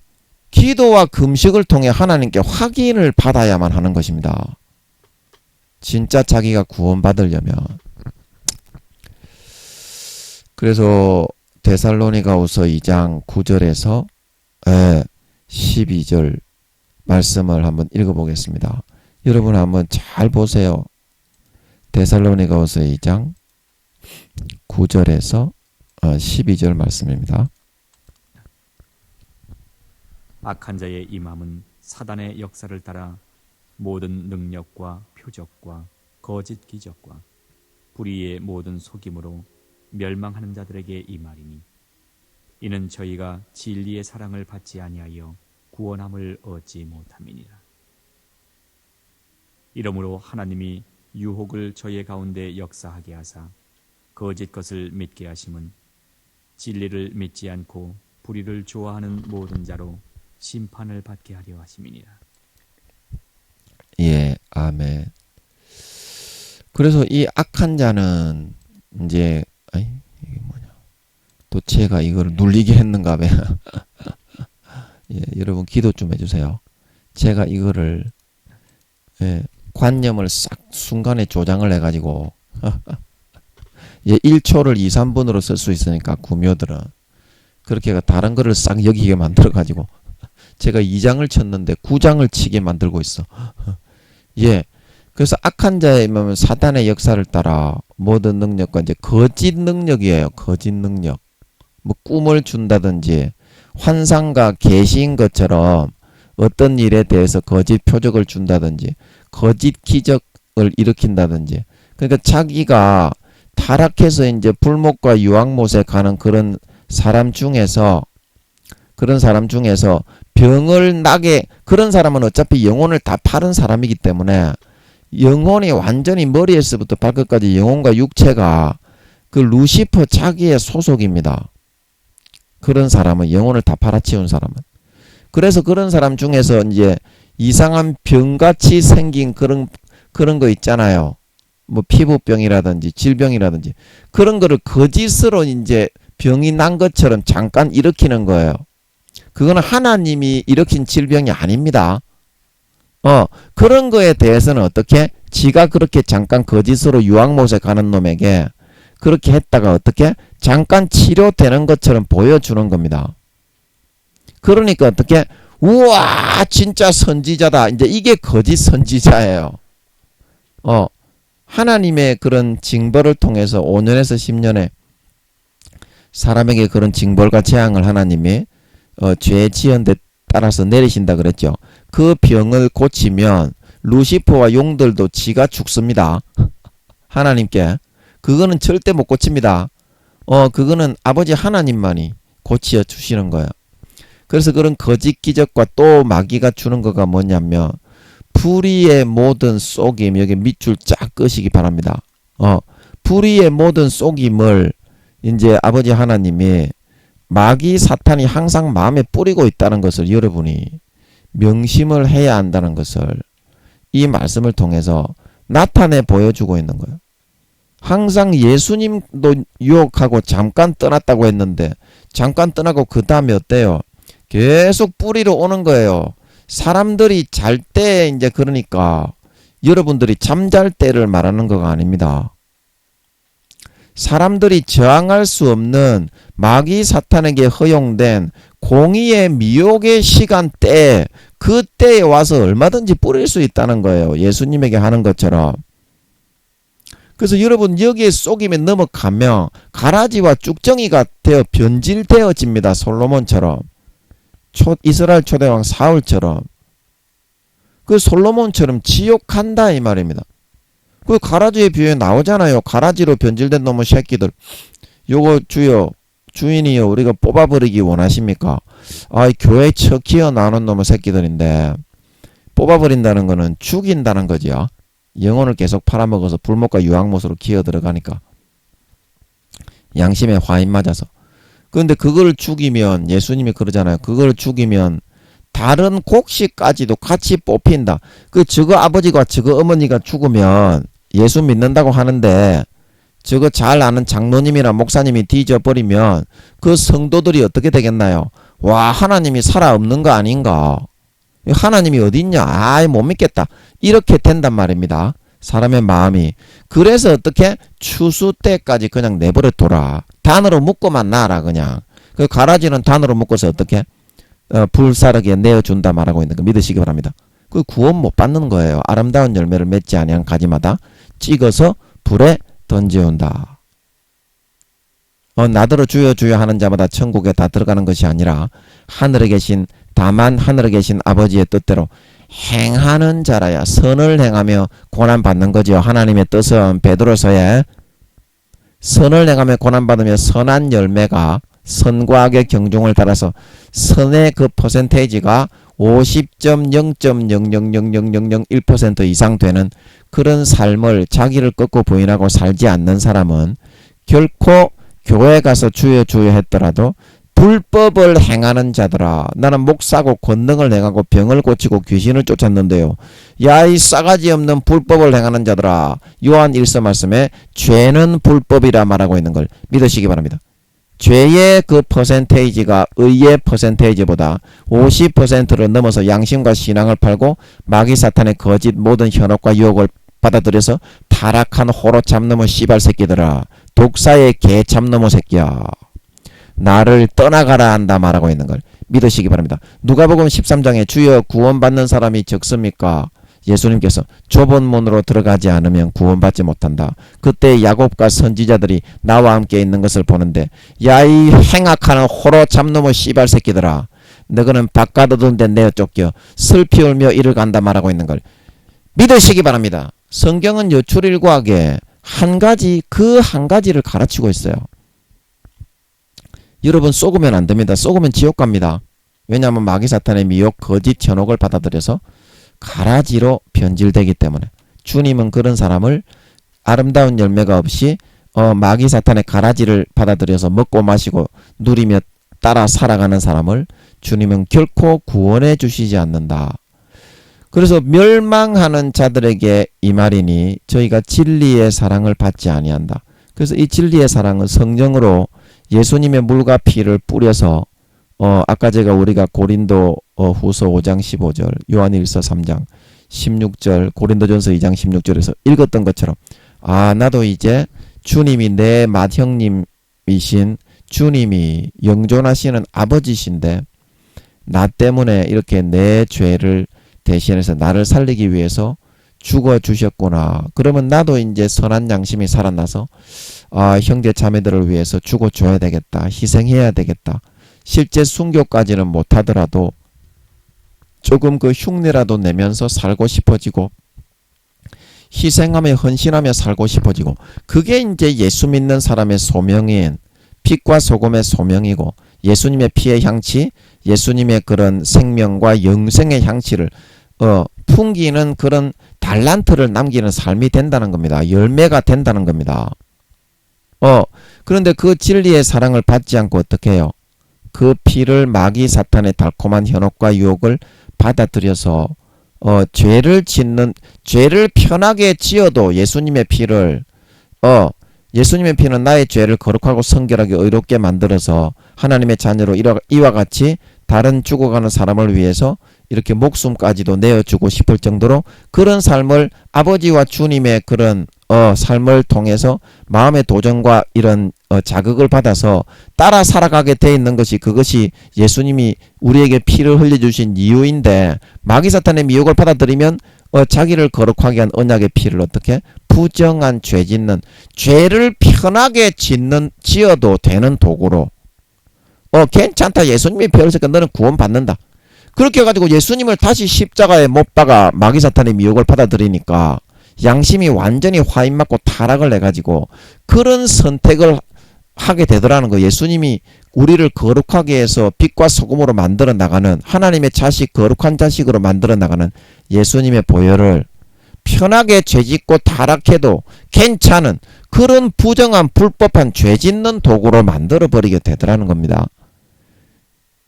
기도와 금식을 통해 하나님께 확인을 받아야만 하는 것입니다. 진짜 자기가 구원받으려면. 그래서 데살로니가후서 2장 9절에서 12절 말씀을 한번 읽어보겠습니다. 여러분 한번 잘 보세요. 데살로니가후서 2장 9절에서 12절 말씀입니다. 악한 자의 임함은 사단의 역사를 따라 모든 능력과 표적과 거짓 기적과 불의의 모든 속임으로 멸망하는 자들에게 임하리니 이는 저희가 진리의 사랑을 받지 아니하여 구원함을 얻지 못함이니라. 이러므로 하나님이 유혹을 저희 가운데 역사하게 하사 거짓 것을 믿게 하심은 진리를 믿지 않고 불의를 좋아하는 모든 자로 심판을 받게 하려 하심이니라. 예, 아멘. 그래서 이 악한 자는 이제 이게 뭐냐? 또 제가 이거를 눌리게 했는가 봐. 예, 여러분 기도 좀 해주세요. 제가 이거를 관념을 싹 순간에 조장을 해가지고 예, 1초를 2, 3분으로 쓸 수 있으니까 구묘들은 그렇게 다른 거를 싹 여기게 만들어가지고 제가 2장을 쳤는데 9장을 치게 만들고 있어. 예. 그래서 악한 자의 임함은 사단의 역사를 따라 모든 능력과 이제 거짓 능력이에요. 거짓 능력. 뭐 꿈을 준다든지 환상과 계시인 것처럼 어떤 일에 대해서 거짓 표적을 준다든지 거짓 기적을 일으킨다든지 그러니까 자기가 타락해서 이제 불목과 유황못에 가는 그런 사람 중에서 병을 나게 그런 사람은 어차피 영혼을 다 파는 사람이기 때문에 영혼이 완전히 머리에서부터 발끝까지 영혼과 육체가 그 루시퍼 자기의 소속입니다. 그런 사람은 영혼을 다 팔아치운 사람은. 그래서 그런 사람 중에서 이제 이상한 병같이 생긴 그런 거 있잖아요. 뭐 피부병이라든지 질병이라든지 그런 거를 거짓으로 이제 병이 난 것처럼 잠깐 일으키는 거예요. 그거는 하나님이 일으킨 질병이 아닙니다. 그런 거에 대해서는 어떻게? 지가 그렇게 잠깐 거짓으로 유황못에 가는 놈에게 그렇게 했다가 어떻게? 잠깐 치료되는 것처럼 보여주는 겁니다. 그러니까 어떻게? 우와 진짜 선지자다. 이제 이게 거짓 선지자예요. 하나님의 그런 징벌을 통해서 5년에서 10년에 사람에게 그런 징벌과 재앙을 하나님이 죄 지은 데 따라서 내리신다 그랬죠. 그 병을 고치면 루시퍼와 용들도 지가 죽습니다. 하나님께. 그거는 절대 못 고칩니다. 그거는 아버지 하나님만이 고치어 주시는 거예요. 그래서 그런 거짓 기적과 또 마귀가 주는 거가 뭐냐면 불의의 모든 속임, 여기 밑줄 쫙 끄시기 바랍니다. 불의의 모든 속임을 이제 아버지 하나님이 마귀 사탄이 항상 마음에 뿌리고 있다는 것을 여러분이 명심을 해야 한다는 것을 이 말씀을 통해서 나타내 보여주고 있는 거예요. 항상 예수님도 유혹하고 잠깐 떠났다고 했는데 잠깐 떠나고 그 다음에 어때요? 계속 뿌리로 오는 거예요. 사람들이 잘 때 이제 그러니까 여러분들이 잠잘 때를 말하는 거가 아닙니다. 사람들이 저항할 수 없는 마귀 사탄에게 허용된 공의의 미혹의 시간대, 그때에 와서 얼마든지 뿌릴 수 있다는 거예요. 예수님에게 하는 것처럼. 그래서 여러분 여기에 속임에 넘어가면 가라지와 쭉정이가 되어 변질되어집니다. 솔로몬처럼. 이스라엘 초대왕 사울처럼. 그 솔로몬처럼 지옥한다 이 말입니다. 그 가라지의 비유에 나오잖아요. 가라지로 변질된 놈의 새끼들. 요거 주여, 주인이여, 우리가 뽑아버리기 원하십니까? 아, 교회 척히어 나오는 놈의 새끼들인데 뽑아버린다는 거는 죽인다는 거죠. 영혼을 계속 팔아먹어서 불목과 유황못으로 기어 들어가니까 양심에 화인 맞아서. 그런데 그걸 죽이면 예수님이 그러잖아요. 그걸 죽이면 다른 곡식까지도 같이 뽑힌다. 저거 아버지가 저거 어머니가 죽으면 예수 믿는다고 하는데 저거 잘 아는 장로님이나 목사님이 뒤져버리면 그 성도들이 어떻게 되겠나요? 와, 하나님이 살아 없는 거 아닌가? 하나님이 어디 있냐? 아이, 못 믿겠다. 이렇게 된단 말입니다. 사람의 마음이. 그래서 어떻게? 추수 때까지 그냥 내버려 둬라. 단으로 묶고만 놔라 그냥. 그 가라지는 단으로 묶어서 어떻게? 불사르게 내어준다 말하고 있는 거 믿으시기 바랍니다. 그 구원 못 받는 거예요. 아름다운 열매를 맺지 아니한 가지마다 찍어서 불에 던져온다. 나더러 주여 주여 하는 자마다 천국에 다 들어가는 것이 아니라 하늘에 계신, 다만 하늘에 계신 아버지의 뜻대로 행하는 자라야 선을 행하며 고난받는 거죠. 하나님의 뜻은 베드로서에 선을 행하며 고난받으며 선한 열매가 선과 악의 경중을 따라서 선의 그 퍼센테이지가 50.0.0000001% 이상 되는 그런 삶을 자기를 꺾고 부인하고 살지 않는 사람은 결코 교회 가서 주여 주여 했더라도 불법을 행하는 자들아, 나는 목사고 권능을 행하고 병을 고치고 귀신을 쫓았는데요. 야, 이 싸가지 없는 불법을 행하는 자들아. 요한 1서 말씀에 죄는 불법이라 말하고 있는 걸 믿으시기 바랍니다. 죄의 그 퍼센테이지가 의의 퍼센테이지보다 50%를 넘어서 양심과 신앙을 팔고 마귀 사탄의 거짓 모든 현혹과 유혹을 받아들여서 타락한 호로 참놈의 씨발 새끼들아, 독사의 개 참놈의 새끼야, 나를 떠나가라 한다 말하고 있는 걸 믿으시기 바랍니다. 누가복음 13장에 주여 구원받는 사람이 적습니까? 예수님께서 좁은 문으로 들어가지 않으면 구원받지 못한다. 그때 야곱과 선지자들이 나와 함께 있는 것을 보는데, 야, 이 행악하는 호로 참놈의 씨발 새끼들아, 너희는 바깥 어두운 데 내어 쫓겨 슬피 울며 이를 간다 말하고 있는 걸 믿으시기 바랍니다. 성경은 여출일과하게 한 가지, 그 한 가지를 가르치고 있어요. 여러분 속으면 안 됩니다. 속으면 지옥 갑니다. 왜냐하면 마귀 사탄의 미혹, 거짓 현혹을 받아들여서 가라지로 변질되기 때문에. 주님은 그런 사람을 아름다운 열매가 없이 마귀 사탄의 가라지를 받아들여서 먹고 마시고 누리며 따라 살아가는 사람을 주님은 결코 구원해 주시지 않는다. 그래서 멸망하는 자들에게 이 말이니 저희가 진리의 사랑을 받지 아니한다. 그래서 이 진리의 사랑은 성령으로 예수님의 물과 피를 뿌려서 아까 우리가 고린도 후서 5장 15절, 요한일서 3장 16절, 고린도전서 2장 16절에서 읽었던 것처럼, 아, 나도 이제 주님이 내 맏형님이신 주님이 영존하시는 아버지신데 나 때문에 이렇게 내 죄를 대신해서 나를 살리기 위해서 죽어주셨구나. 그러면 나도 이제 선한 양심이 살아나서 형제 자매들을 위해서 죽어줘야 되겠다. 희생해야 되겠다. 실제 순교까지는 못하더라도 조금 그 흉내라도 내면서 살고 싶어지고 희생하며 헌신하며 살고 싶어지고, 그게 이제 예수 믿는 사람의 소명인 빛과 소금의 소명이고, 예수님의 피의 향치, 예수님의 그런 생명과 영생의 향치를 풍기는 그런 달란트를 남기는 삶이 된다는 겁니다. 열매가 된다는 겁니다. 그런데 그 진리의 사랑을 받지 않고 어떻게 해요? 그 피를 마귀 사탄의 달콤한 현혹과 유혹을 받아들여서 죄를 편하게 지어도 예수님의 피를 예수님의 피는 나의 죄를 거룩하고 성결하게 의롭게 만들어서 하나님의 자녀로 이와 같이 다른 죽어가는 사람을 위해서 이렇게 목숨까지도 내어주고 싶을 정도로 그런 삶을 아버지와 주님의 그런 삶을 통해서 마음의 도전과 이런 자극을 받아서 따라 살아가게 돼 있는 것이, 그것이 예수님이 우리에게 피를 흘려주신 이유인데, 마귀사탄의 미혹을 받아들이면 자기를 거룩하게 한 언약의 피를 어떻게 부정한 죄 짓는, 죄를 편하게 지어도 되는 도구로 괜찮다, 예수님이 피 흘렸으니까 너는 구원받는다, 그렇게 해가지고 예수님을 다시 십자가에 못 박아 마귀사탄의 미혹을 받아들이니까 양심이 완전히 화인 맞고 타락을 해가지고 그런 선택을 하게 되더라는 거. 예수님이 우리를 거룩하게 해서 빛과 소금으로 만들어 나가는, 하나님의 자식, 거룩한 자식으로 만들어 나가는 예수님의 보혈을 편하게 죄짓고 타락해도 괜찮은 그런 부정한 불법한 죄짓는 도구로 만들어 버리게 되더라는 겁니다.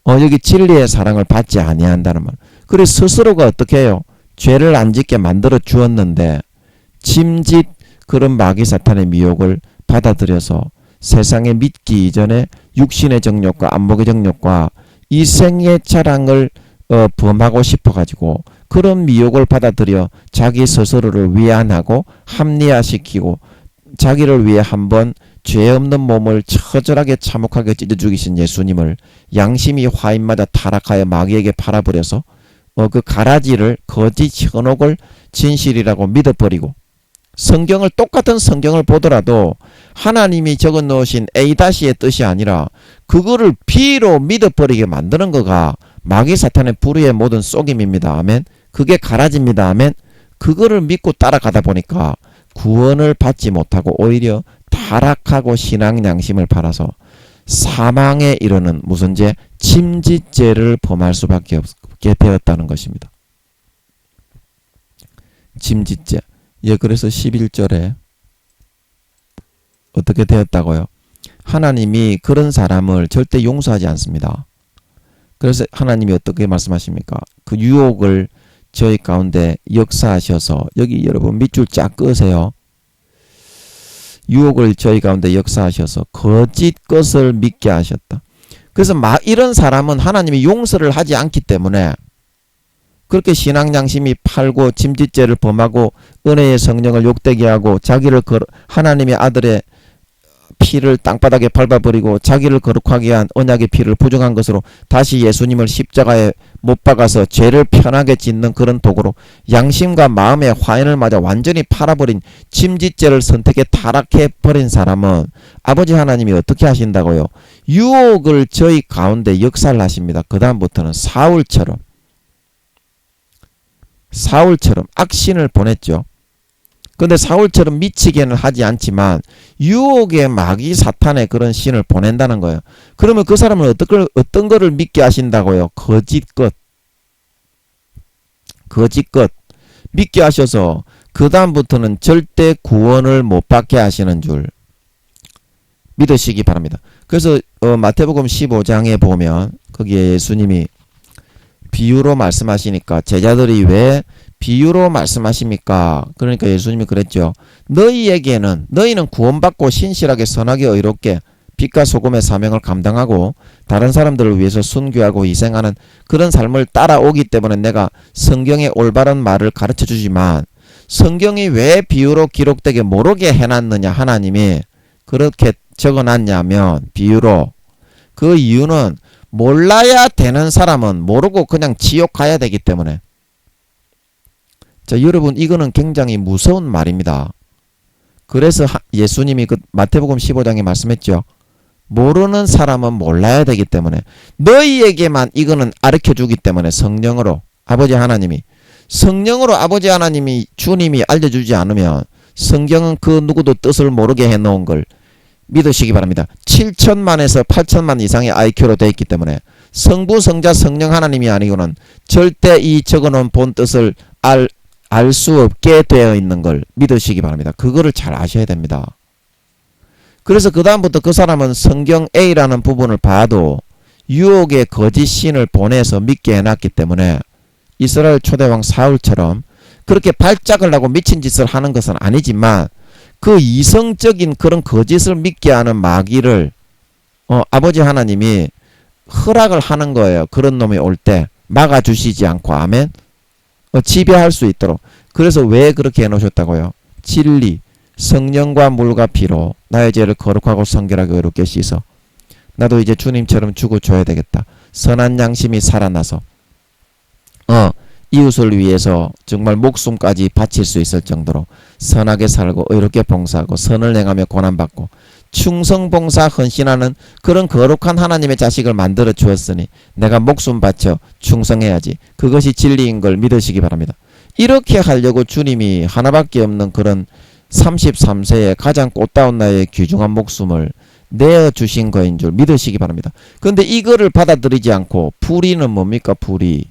여기 진리의 사랑을 받지 아니한다는 말. 그래서 스스로가 어떻게 해요? 죄를 안 짓게 만들어 주었는데 짐짓 그런 마귀 사탄의 미혹을 받아들여서 세상에 믿기 이전에 육신의 정욕과 안목의 정욕과 이생의 자랑을 범하고 싶어가지고 그런 미혹을 받아들여 자기 스스로를 위안하고 합리화시키고 자기를 위해 한번 죄 없는 몸을 처절하게 참혹하게 찢어 죽이신 예수님을 양심이 화인마다 타락하여 마귀에게 팔아버려서 그 가라지를, 거짓 현혹을 진실이라고 믿어버리고, 성경을, 똑같은 성경을 보더라도 하나님이 적어 놓으신 A-의 뜻이 아니라 그거를 B로 믿어버리게 만드는 거가 마귀 사탄의 불의의 모든 속임입니다. 아멘. 그게 가라지입니다. 아멘. 그거를 믿고 따라가다 보니까 구원을 받지 못하고 오히려 타락하고 신앙 양심을 팔아서 사망에 이르는 무슨 죄? 침짓죄를 범할 수밖에 없게 되었다는 것입니다. 침짓죄. 그래서 11절에 어떻게 되었다고요? 하나님이 그런 사람을 절대 용서하지 않습니다. 그래서 하나님이 어떻게 말씀하십니까? 그 유혹을 저희 가운데 역사하셔서, 여기 여러분 밑줄 쫙 끄세요. 유혹을 저희 가운데 역사하셔서 거짓 것을 믿게 하셨다. 그래서 이런 사람은 하나님이 용서를 하지 않기 때문에 그렇게 신앙 양심이 팔고 침짓죄를 범하고 은혜의 성령을 욕되게 하고 자기를 하나님의 아들의 피를 땅바닥에 밟아버리고 자기를 거룩하게 한 언약의 피를 부정한 것으로 다시 예수님을 십자가에 못 박아서 죄를 편하게 짓는 그런 도구로 양심과 마음의 화인을 맞아 완전히 팔아버린 침짓죄를 선택해 타락해버린 사람은 아버지 하나님이 어떻게 하신다고요? 유혹을 저희 가운데 역사를 하십니다. 그 다음부터는 사울처럼 악신을 보냈죠. 근데 사울처럼 미치게는 하지 않지만 유혹의 마귀 사탄의 그런 신을 보낸다는 거예요. 그러면 그 사람은 어떤 거를 믿게 하신다고요? 거짓 것 믿게 하셔서 그 다음부터는 절대 구원을 못 받게 하시는 줄 믿으시기 바랍니다. 그래서 마태복음 15장에 보면 거기에 예수님이 비유로 말씀하시니까 제자들이 왜 비유로 말씀하십니까? 그러니까 예수님이 그랬죠. 너희는 구원받고 신실하게 선하게 의롭게 빛과 소금의 사명을 감당하고 다른 사람들을 위해서 순교하고 희생하는 그런 삶을 따라오기 때문에 내가 성경의 올바른 말을 가르쳐주지만 성경이 왜 비유로 기록되게 모르게 해놨느냐, 하나님이 그렇게 적어놨냐면 비유로, 그 이유는 몰라야 되는 사람은 모르고 그냥 지옥 가야 되기 때문에. 자, 여러분, 이거는 굉장히 무서운 말입니다. 그래서 예수님이 그 마태복음 15장에 말씀했죠. 모르는 사람은 몰라야 되기 때문에 너희에게만 이거는 가르쳐주기 때문에 성령으로 아버지 하나님이 주님이 알려주지 않으면 성경은 그 누구도 뜻을 모르게 해놓은 걸 믿으시기 바랍니다. 7천만에서 8천만 이상의 IQ로 되어 있기 때문에 성부, 성자, 성령 하나님이 아니고는 절대 이 적어놓은 본 뜻을 알 수 없게 되어 있는 걸 믿으시기 바랍니다. 그거를 잘 아셔야 됩니다. 그래서 그 다음부터 그 사람은 성경 A라는 부분을 봐도 유혹의 거짓 신을 보내서 믿게 해놨기 때문에 이스라엘 초대왕 사울처럼 그렇게 발작을 하고 미친 짓을 하는 것은 아니지만 그 이성적인 그런 거짓을 믿게 하는 마귀를 아버지 하나님이 허락을 하는 거예요. 그런 놈이 올 때 막아주시지 않고. 아멘. 지배할 수 있도록. 그래서 왜 그렇게 해놓으셨다고요? 진리, 성령과 물과 피로 나의 죄를 거룩하고 성결하게 의롭게 씻어 나도 이제 주님처럼 죽어줘야 되겠다. 선한 양심이 살아나서 이웃을 위해서 정말 목숨까지 바칠 수 있을 정도로 선하게 살고 의롭게 봉사하고 선을 행하며 고난받고 충성봉사 헌신하는 그런 거룩한 하나님의 자식을 만들어 주었으니 내가 목숨 바쳐 충성해야지. 그것이 진리인 걸 믿으시기 바랍니다. 이렇게 하려고 주님이 하나밖에 없는 그런 33세의 가장 꽃다운 나이의 귀중한 목숨을 내어주신 거인 줄 믿으시기 바랍니다. 그런데 이거를 받아들이지 않고 불의는 뭡니까? 불의.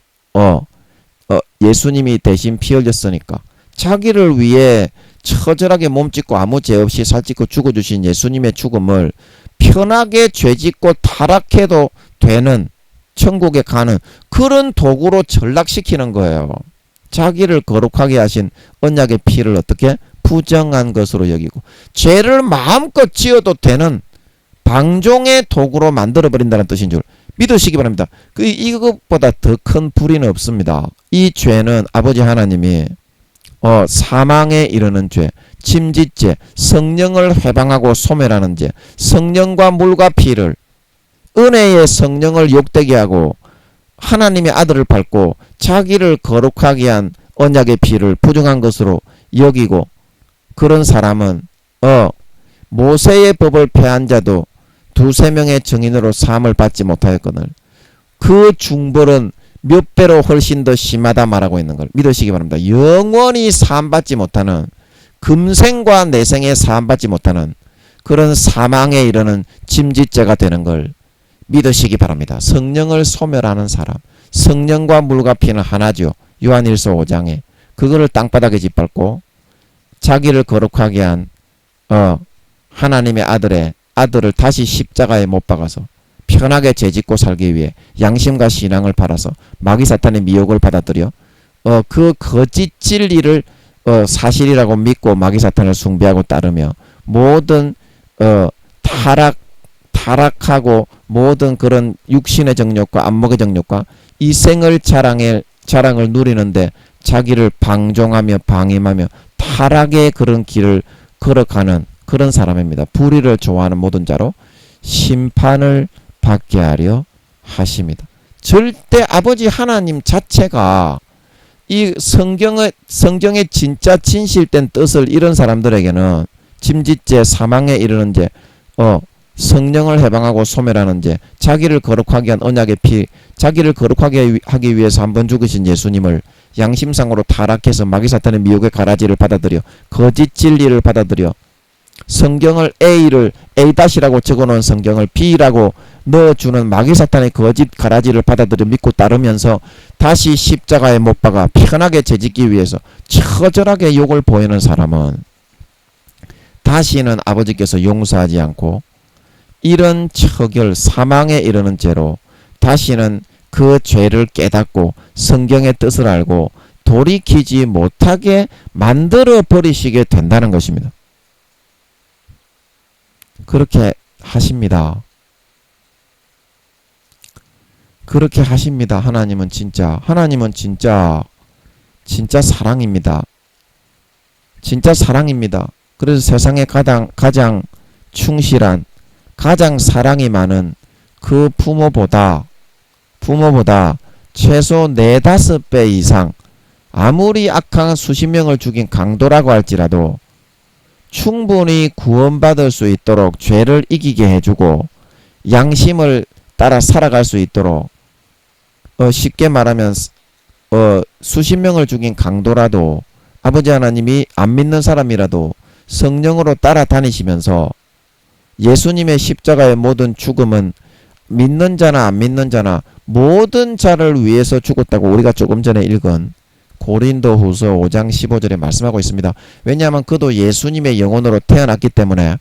예수님이 대신 피 흘렸으니까 자기를 위해 처절하게 몸짓고 아무 죄 없이 살찌고 죽어주신 예수님의 죽음을 편하게 죄짓고 타락해도 되는 천국에 가는 그런 도구로 전락시키는 거예요. 자기를 거룩하게 하신 언약의 피를 어떻게 부정한 것으로 여기고 죄를 마음껏 지어도 되는 방종의 도구로 만들어버린다는 뜻인 줄 믿으시기 바랍니다. 이것보다 더 큰 불의는 없습니다. 이 죄는 아버지 하나님이 사망에 이르는 죄, 침짓죄, 성령을 회방하고 소멸하는 죄, 성령과 물과 피를 은혜의 성령을 욕되게 하고 하나님의 아들을 밟고 자기를 거룩하게 한 언약의 피를 부정한 것으로 여기고 그런 사람은 모세의 법을 폐한 자도 두세 명의 증인으로 사함을 받지 못하였거늘 그 중벌은 몇 배로 훨씬 더 심하다 말하고 있는 걸 믿으시기 바랍니다. 영원히 사함받지 못하는 금생과 내생에 사함받지 못하는 그런 사망에 이르는 짐짓죄가 되는 걸 믿으시기 바랍니다. 성령을 소멸하는 사람, 성령과 물과 피는 하나죠. 요한일서 5장에 그거를 땅바닥에 짓밟고 자기를 거룩하게 한 하나님의 아들을 다시 십자가에 못 박아서 편하게 죄짓고 살기 위해 양심과 신앙을 팔아서 마귀 사탄의 미혹을 받아들여 그 거짓 진리를 사실이라고 믿고 마귀 사탄을 숭배하고 따르며 모든 타락하고 모든 그런 육신의 정욕과 안목의 정욕과 이 생을 자랑을 누리는데 자기를 방종하며 방임하며 타락의 그런 길을 걸어가는 그런 사람입니다. 불의를 좋아하는 모든 자로 심판을 받게 하려 하십니다. 절대 아버지 하나님 자체가 이 성경의 진짜 진실된 뜻을 잃은 사람들에게는 짐짓죄, 사망에 이르는 죄, 성령을 해방하고 소멸하는 죄, 자기를 거룩하게 한 언약의 피, 자기를 거룩하게 하기 위해서 한번 죽으신 예수님을 양심상으로 타락해서 마귀 사탄의 미혹의 가라지를 받아들여 거짓 진리를 받아들여 성경을 A-라고 적어놓은 성경을 B라고 넣어주는 마귀 사탄의 거짓 가라지를 받아들여 믿고 따르면서 다시 십자가에 못 박아 편하게 죄짓기 위해서 처절하게 욕을 보이는 사람은 다시는 아버지께서 용서하지 않고 이런 처결 사망에 이르는 죄로 다시는 그 죄를 깨닫고 성경의 뜻을 알고 돌이키지 못하게 만들어 버리시게 된다는 것입니다. 그렇게 하십니다. 그렇게 하십니다. 하나님은 진짜 사랑입니다. 진짜 사랑입니다. 그래서 세상에 가장 충실한 가장 사랑이 많은 그 부모보다 최소 4-5배 이상 아무리 악한 수십 명을 죽인 강도라고 할지라도 충분히 구원받을 수 있도록 죄를 이기게 해주고 양심을 따라 살아갈 수 있도록 쉽게 말하면 수십 명을 죽인 강도라도 아버지 하나님이 안 믿는 사람이라도 성령으로 따라다니시면서 예수님의 십자가의 모든 죽음은 믿는 자나 안 믿는 자나 모든 자를 위해서 죽었다고 우리가 조금 전에 읽은 고린도후서 5장 15절에 말씀하고 있습니다. 왜냐하면 그도 예수님의 영혼으로 태어났기 때문에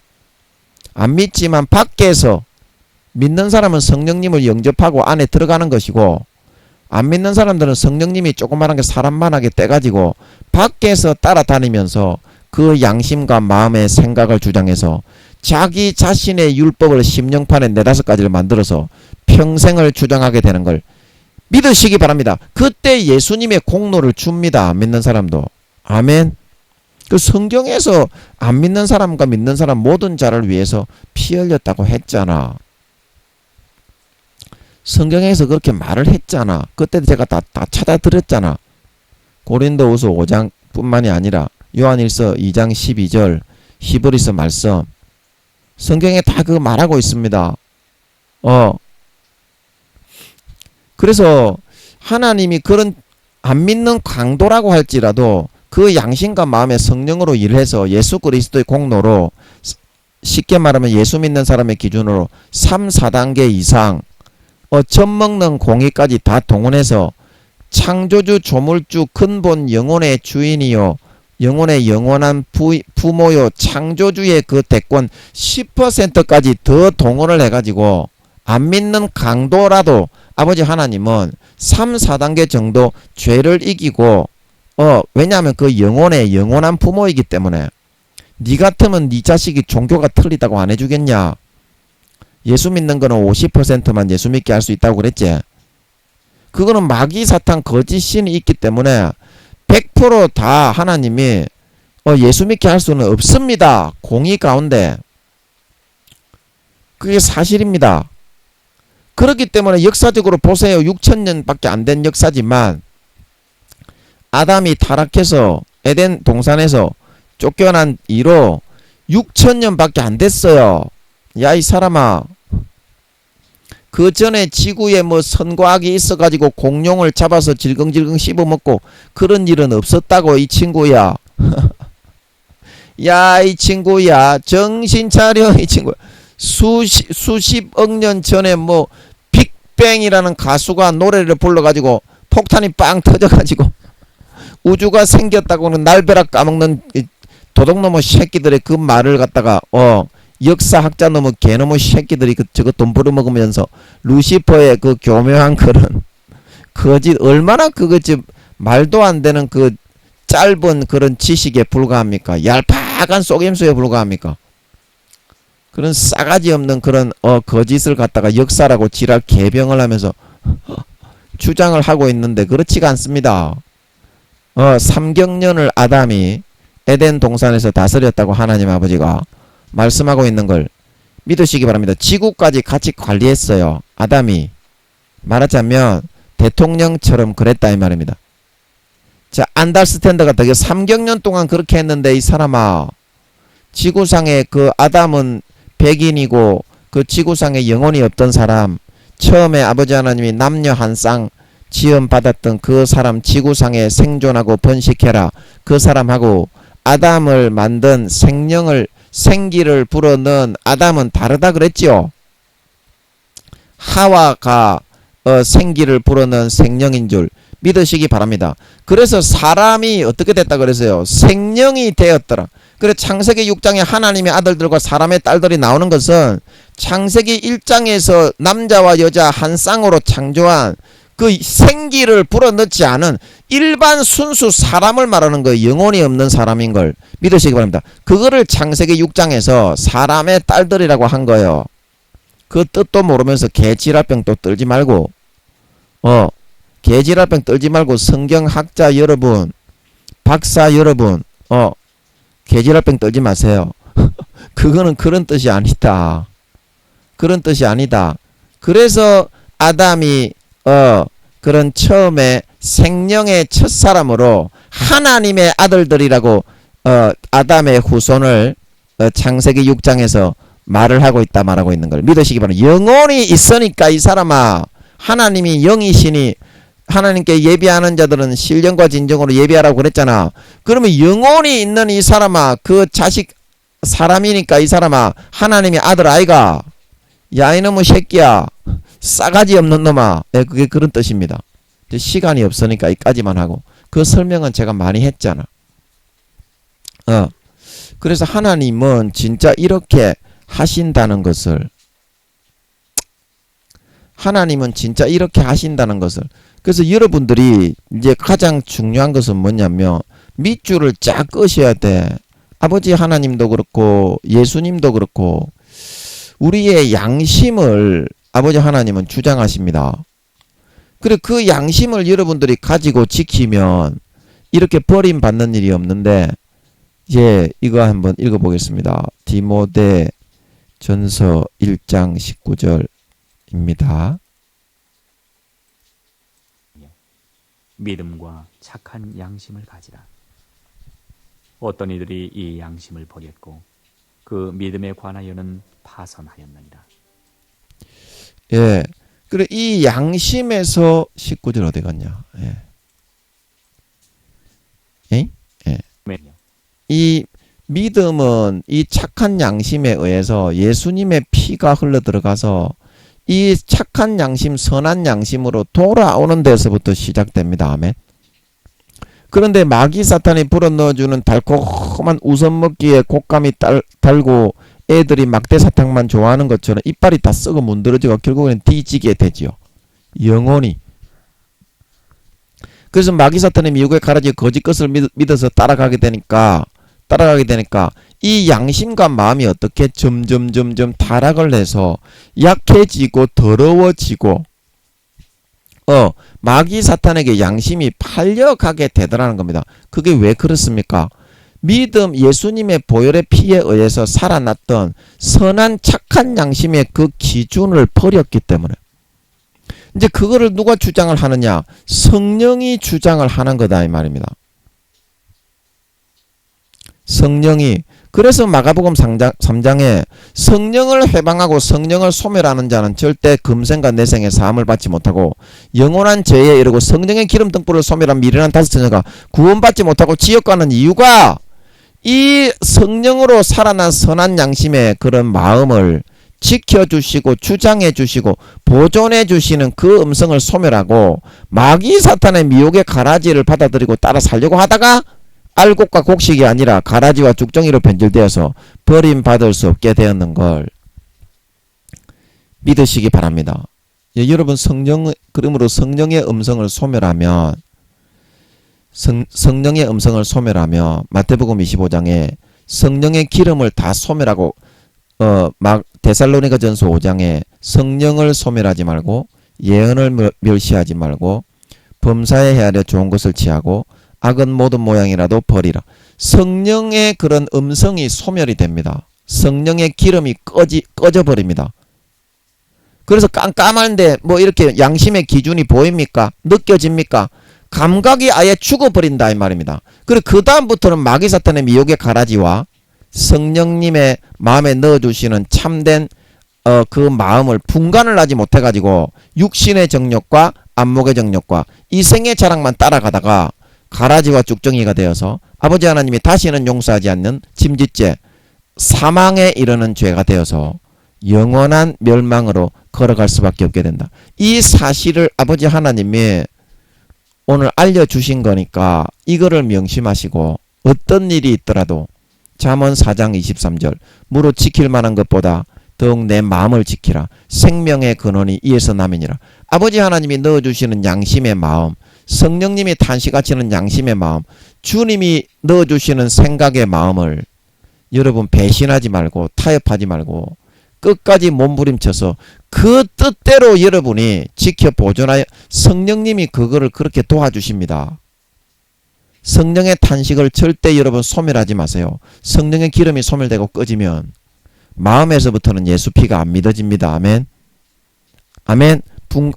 안 믿지만 밖에서 믿는 사람은 성령님을 영접하고 안에 들어가는 것이고 안 믿는 사람들은 성령님이 조그마한 게 사람만하게 떼가지고 밖에서 따라다니면서 그 양심과 마음의 생각을 주장해서 자기 자신의 율법을 심령판에 4-5가지를 만들어서 평생을 주장하게 되는 걸 믿으시기 바랍니다. 그때 예수님의 공로를 줍니다. 안 믿는 사람도. 아멘. 그 성경에서 안 믿는 사람과 믿는 사람 모든 자를 위해서 피 흘렸다고 했잖아. 성경에서 그렇게 말을 했잖아. 그때 제가 다 찾아드렸잖아. 고린도후서 5장 뿐만이 아니라 요한일서 2장 12절, 히브리서 말씀, 성경에 다 그거 말하고 있습니다. 그래서 하나님이 그런 안 믿는 강도라고 할지라도 그 양심과 마음의 성령으로 일해서 예수 그리스도의 공로로, 쉽게 말하면 예수 믿는 사람의 기준으로 3, 4단계 이상 젖 먹는 공의까지 다 동원해서 창조주 조물주 근본 영혼의 주인이요 영혼의 영원한 부모요 창조주의 그 대권 10%까지 더 동원을 해가지고 안 믿는 강도라도 아버지 하나님은 3, 4단계 정도 죄를 이기고 왜냐하면 그 영혼의 영원한 부모이기 때문에 니 같으면 니 자식이 종교가 틀리다고 안 해주겠냐. 예수 믿는 거는 50%만 예수 믿게 할 수 있다고 그랬지. 그거는 마귀 사탄 거짓 신이 있기 때문에 100% 하나님이 예수 믿게 할 수는 없습니다. 공의 가운데. 그게 사실입니다. 그렇기 때문에 역사적으로 보세요. 6,000년밖에 안 된 역사지만 아담이 타락해서 에덴 동산에서 쫓겨난 이로 6,000년밖에 안 됐어요. 야, 이 사람아. 그 전에 지구에 뭐 선과학이 있어가지고 공룡을 잡아서 질겅질겅 씹어먹고 그런 일은 없었다고, 이 친구야. 야, 이 친구야. 정신 차려, 이 친구야. 수십억 년 전에 뭐 빅뱅이라는 가수가 노래를 불러가지고 폭탄이 빵 터져가지고 우주가 생겼다고는 날벼락 까먹는 도둑놈의 새끼들의 그 말을 갖다가 역사학자 놈의 개놈의 새끼들이 저거 돈 벌어먹으면서 루시퍼의 그 교묘한 그런 거짓, 얼마나 그거 말도 안 되는 그 짧은 그런 지식에 불과합니까? 얄팍한 속임수에 불과합니까? 그런 싸가지 없는 그런 거짓을 갖다가 역사라고 지랄 개병을 하면서 주장을 하고 있는데 그렇지가 않습니다. 3경년을 아담이 에덴 동산에서 다스렸다고 하나님 아버지가 말씀하고 있는 걸 믿으시기 바랍니다. 지구까지 같이 관리했어요. 아담이. 말하자면 대통령처럼 그랬다 이 말입니다. 자, 안달스탠드가 되게 3경년 동안 그렇게 했는데 이 사람아, 지구상에 그 아담은 백인이고 그 지구상에 영혼이 없던 사람, 처음에 아버지 하나님이 남녀 한 쌍 지음 받았던 그 사람 지구상에 생존하고 번식해라. 그 사람하고 아담을 만든 생기를 불어넣은 아담은 다르다 그랬지요. 하와가 생기를 불어넣은 생명인 줄 믿으시기 바랍니다. 그래서 사람이 어떻게 됐다 그랬어요? 생명이 되었더라. 그래 창세기 6장에 하나님의 아들들과 사람의 딸들이 나오는 것은 창세기 1장에서 남자와 여자 한 쌍으로 창조한 그 생기를 불어넣지 않은 일반 순수 사람을 말하는 거예요. 영혼이 없는 사람인 걸 믿으시기 바랍니다. 그거를 창세기 6장에서 사람의 딸들이라고 한 거예요. 그 뜻도 모르면서 개지랄병 또 떨지 말고 개지랄병 떨지 말고 성경학자 여러분, 박사 여러분, 개지랄병 떨지 마세요. 그거는 그런 뜻이 아니다. 그런 뜻이 아니다. 그래서 아담이 그런 처음에 생명의 첫사람으로 하나님의 아들들이라고 아담의 후손을 창세기 6장에서 말을 하고 있다 말하고 있는 걸 믿으시기 바랍니다. 영혼이 있으니까 이 사람아, 하나님이 영이시니 하나님께 예비하는 자들은 신령과 진정으로 예비하라고 그랬잖아. 그러면 영혼이 있는 이 사람아, 그 자식 사람이니까 이 사람아 하나님의 아들 아이가. 야 이놈의 새끼야, 싸가지 없는 놈아. 그게 그런 뜻입니다. 시간이 없으니까 이까지만 하고 그 설명은 제가 많이 했잖아. 그래서 하나님은 진짜 이렇게 하신다는 것을 하나님은 진짜 이렇게 하신다는 것을. 그래서 여러분들이 이제 가장 중요한 것은 뭐냐면 밑줄을 쫙 끄셔야 돼. 아버지 하나님도 그렇고 예수님도 그렇고 우리의 양심을 아버지 하나님은 주장하십니다. 그리고 그 양심을 여러분들이 가지고 지키면 이렇게 버림받는 일이 없는데, 이제 이거 한번 읽어보겠습니다. 디모데 전서 1장 19절입니다. 믿음과 착한 양심을 가지라. 어떤 이들이 이 양심을 버렸고 그 믿음에 관하여는 파선하였느니라. 예. 그래, 이 양심에서 19절 어디 갔냐? 예. 예? 예. 이 믿음은 이 착한 양심에 의해서 예수님의 피가 흘러 들어가서 이 착한 양심, 선한 양심으로 돌아오는 데서부터 시작됩니다. 아멘. 그런데 마귀 사탄이 불어넣어주는 달콤한 우선 먹기에 곶감이 달고 애들이 막대 사탕만 좋아하는 것처럼 이빨이 다 썩어 문드러지고 결국에는 뒤지게 되지요. 영원히. 그래서 마귀 사탄의 미혹에 가라지 거짓 것을 믿어서 따라가게 되니까 이 양심과 마음이 어떻게 점점 타락을 해서 약해지고 더러워지고 마귀 사탄에게 양심이 팔려가게 되더라는 겁니다. 그게 왜 그렇습니까? 믿음, 예수님의 보혈의 피에 의해서 살아났던 선한 착한 양심의 그 기준을 버렸기 때문에 이제 그거를 누가 주장을 하느냐? 성령이 주장을 하는 거다 이 말입니다. 성령이. 그래서 마가복음 3장에 성령을 해방하고 성령을 소멸하는 자는 절대 금생과 내생의 사함을 받지 못하고 영원한 죄에 이르고 성령의 기름 등불을 소멸한 미련한 다섯 처녀가 구원받지 못하고 지옥 가는 이유가 이 성령으로 살아난 선한 양심의 그런 마음을 지켜주시고 주장해주시고 보존해주시는 그 음성을 소멸하고 마귀 사탄의 미혹의 가라지를 받아들이고 따라 살려고 하다가 알곡과 곡식이 아니라 가라지와 죽정이로 변질되어서 버림받을 수 없게 되었는 걸 믿으시기 바랍니다. 예, 여러분 그러므로 성령의 음성을 소멸하면 성령의 음성을 소멸하며 마태복음 25장에 성령의 기름을 다 소멸하고 데살로니가 전서 5장에 성령을 소멸하지 말고 예언을 멸시하지 말고 범사에 헤아려 좋은 것을 취하고 악은 모든 모양이라도 버리라. 성령의 그런 음성이 소멸이 됩니다. 성령의 기름이 꺼져버립니다. 그래서 깜깜한데 뭐 이렇게 양심의 기준이 보입니까? 느껴집니까? 감각이 아예 죽어버린다 이 말입니다. 그리고 그 다음부터는 마귀 사탄의 미혹의 가라지와 성령님의 마음에 넣어주시는 참된 그 마음을 분간을 하지 못해가지고 육신의 정욕과 안목의 정욕과 이생의 자랑만 따라가다가 가라지와 쭉정이가 되어서 아버지 하나님이 다시는 용서하지 않는 짐짓죄, 사망에 이르는 죄가 되어서 영원한 멸망으로 걸어갈 수밖에 없게 된다. 이 사실을 아버지 하나님이 오늘 알려주신 거니까 이거를 명심하시고 어떤 일이 있더라도 잠언 4장 23절 무릇 지킬 만한 것보다 더욱 내 마음을 지키라. 생명의 근원이 이에서 남이니라. 아버지 하나님이 넣어주시는 양심의 마음, 성령님이 탄식하시는 양심의 마음, 주님이 넣어주시는 생각의 마음을 여러분 배신하지 말고 타협하지 말고 끝까지 몸부림쳐서 그 뜻대로 여러분이 지켜 보존하여 성령님이 그거를 그렇게 도와주십니다. 성령의 탄식을 절대 여러분 소멸하지 마세요. 성령의 기름이 소멸되고 꺼지면 마음에서부터는 예수 피가 안 믿어집니다. 아멘. 아멘.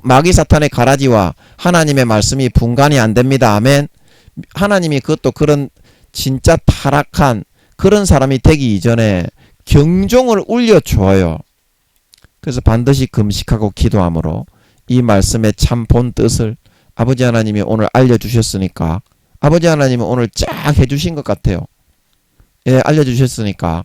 마귀 사탄의 가라지와 하나님의 말씀이 분간이 안 됩니다. 아멘. 하나님이 그것도 그런 진짜 타락한 그런 사람이 되기 이전에 경종을 울려줘요. 그래서 반드시 금식하고 기도함으로 이 말씀의 참 본 뜻을 아버지 하나님이 오늘 알려주셨으니까 아버지 하나님은 오늘 쫙 해주신 것 같아요. 예, 알려주셨으니까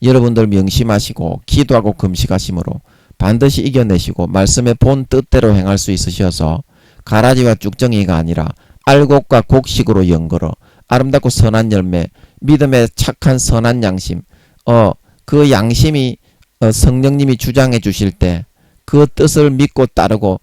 여러분들 명심하시고 기도하고 금식하심으로 반드시 이겨내시고 말씀의 본 뜻대로 행할 수 있으셔서 가라지와 쭉정이가 아니라 알곡과 곡식으로 연걸어 아름답고 선한 열매, 믿음의 착한 선한 양심, 그 양심이 성령님이 주장해 주실 때 그 뜻을 믿고 따르고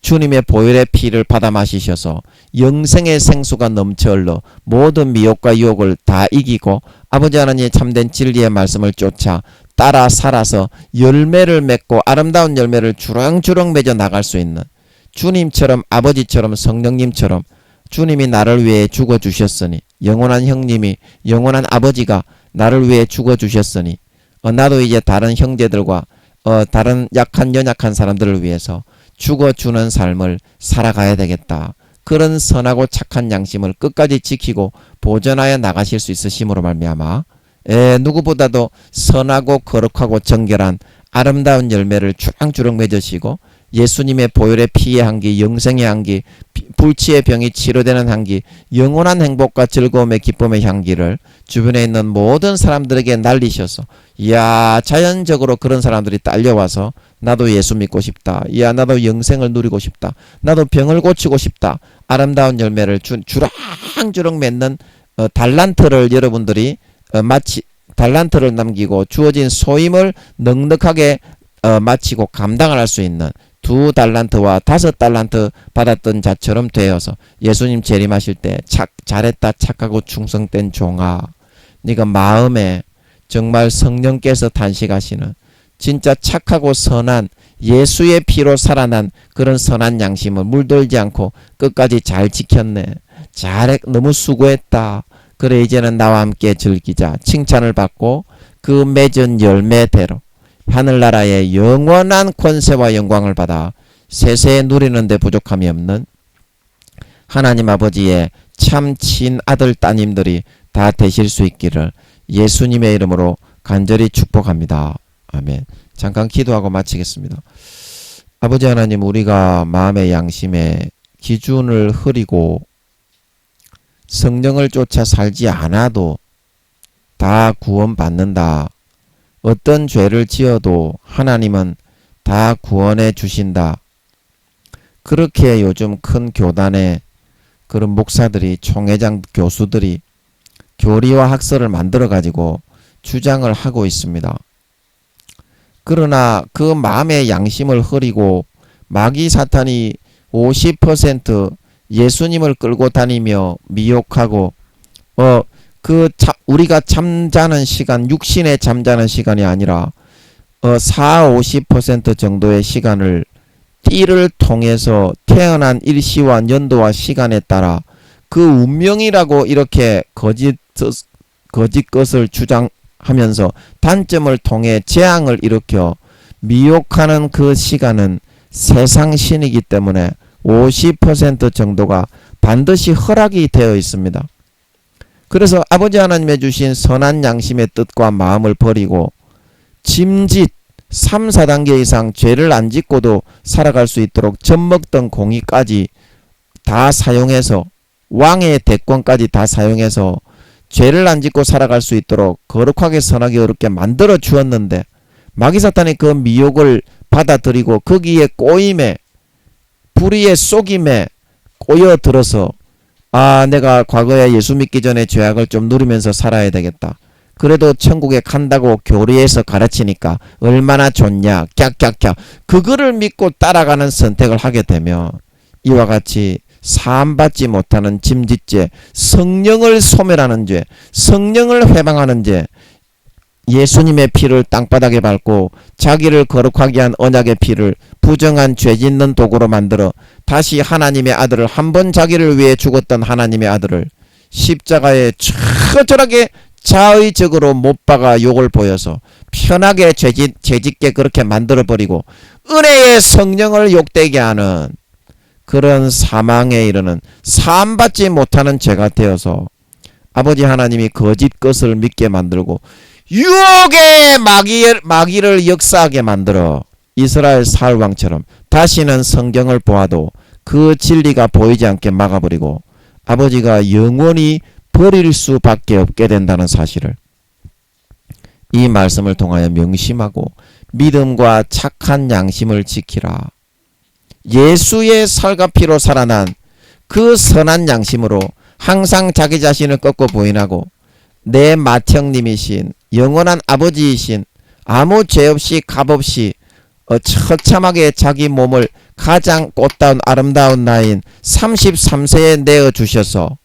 주님의 보혈의 피를 받아 마시셔서 영생의 생수가 넘쳐 흘러 모든 미혹과 유혹을 다 이기고 아버지 하나님의 참된 진리의 말씀을 쫓아 따라 살아서 열매를 맺고 아름다운 열매를 주렁주렁 맺어 나갈 수 있는 주님처럼 아버지처럼 성령님처럼 주님이 나를 위해 죽어주셨으니 영원한 형님이 영원한 아버지가 나를 위해 죽어주셨으니 나도 이제 다른 형제들과 다른 약한 연약한 사람들을 위해서 죽어주는 삶을 살아가야 되겠다. 그런 선하고 착한 양심을 끝까지 지키고 보존하여 나가실 수 있으심으로 말미암아 누구보다도 선하고 거룩하고 정결한 아름다운 열매를 주렁주렁 맺으시고 예수님의 보혈의 피의 향기, 영생의 향기, 불치의 병이 치료되는 향기, 영원한 행복과 즐거움의 기쁨의 향기를 주변에 있는 모든 사람들에게 날리셔서 이야 자연적으로 그런 사람들이 딸려와서 나도 예수 믿고 싶다. 이야 나도 영생을 누리고 싶다. 나도 병을 고치고 싶다. 아름다운 열매를 주렁주렁 맺는 달란트를 여러분들이 마치 달란트를 남기고 주어진 소임을 넉넉하게 마치고 감당을 할 수 있는 2달란트와 5달란트 받았던 자처럼 되어서 예수님 재림하실 때 잘했다 착하고 충성된 종아 네가 마음에 정말 성령께서 단식하시는 진짜 착하고 선한 예수의 피로 살아난 그런 선한 양심을 물들지 않고 끝까지 잘 지켰네. 너무 수고했다. 그래 이제는 나와 함께 즐기자. 칭찬을 받고 그 맺은 열매대로 하늘나라의 영원한 권세와 영광을 받아 세세에 누리는 데 부족함이 없는 하나님 아버지의 참 친아들 따님들이 다 되실 수 있기를 예수님의 이름으로 간절히 축복합니다. 아멘. 잠깐 기도하고 마치겠습니다. 아버지 하나님, 우리가 마음의 양심에 기준을 흐리고 성령을 쫓아 살지 않아도 다 구원받는다. 어떤 죄를 지어도 하나님은 다 구원해 주신다. 그렇게 요즘 큰 교단의 그런 목사들이, 총회장 교수들이 교리와 학설을 만들어 가지고 주장을 하고 있습니다. 그러나 그 마음의 양심을 흐리고 마귀 사탄이 50% 예수님을 끌고 다니며 미혹하고 우리가 잠자는 시간, 육신에 잠자는 시간이 아니라 40~50% 정도의 시간을 띠를 통해서 태어난 일시와 연도와 시간에 따라 그 운명이라고 이렇게 거짓 것을 주장하면서 단점을 통해 재앙을 일으켜 미혹하는 그 시간은 세상 신이기 때문에 50% 정도가 반드시 허락이 되어 있습니다. 그래서 아버지 하나님의 주신 선한 양심의 뜻과 마음을 버리고 짐짓 3, 4단계 이상 죄를 안 짓고도 살아갈 수 있도록 젖먹던 공의까지 다 사용해서 왕의 대권까지 다 사용해서 죄를 안 짓고 살아갈 수 있도록 거룩하게 선하게 어렵게 만들어 주었는데 마귀사탄이 그 미혹을 받아들이고 거기에 꼬임에 불의의 속임에 꼬여들어서 내가 과거에 예수 믿기 전에 죄악을 좀 누리면서 살아야 되겠다. 그래도 천국에 간다고 교리에서 가르치니까 얼마나 좋냐 깍깍깍 그거를 믿고 따라가는 선택을 하게 되면 이와 같이 사함받지 못하는 짐짓죄, 성령을 소멸하는 죄, 성령을 회방하는 죄, 예수님의 피를 땅바닥에 밟고 자기를 거룩하게 한 언약의 피를 부정한 죄짓는 도구로 만들어 다시 하나님의 아들을, 한 번 자기를 위해 죽었던 하나님의 아들을 십자가에 처절하게 자의적으로 못 박아 욕을 보여서 편하게 죄짓게 그렇게 만들어버리고 은혜의 성령을 욕되게 하는 그런 사망에 이르는 사함받지 못하는 죄가 되어서 아버지 하나님이 거짓 것을 믿게 만들고 유혹의 마귀를 역사하게 만들어 이스라엘 사울왕처럼 다시는 성경을 보아도 그 진리가 보이지 않게 막아버리고 아버지가 영원히 버릴 수밖에 없게 된다는 사실을 이 말씀을 통하여 명심하고 믿음과 착한 양심을 지키라. 예수의 살과 피로 살아난 그 선한 양심으로 항상 자기 자신을 꺾고 부인하고 내 맏형님이신 영원한 아버지이신 아무 죄 없이 값 없이 처참하게 자기 몸을 가장 꽃다운 아름다운 나이인 33세에 내어주셔서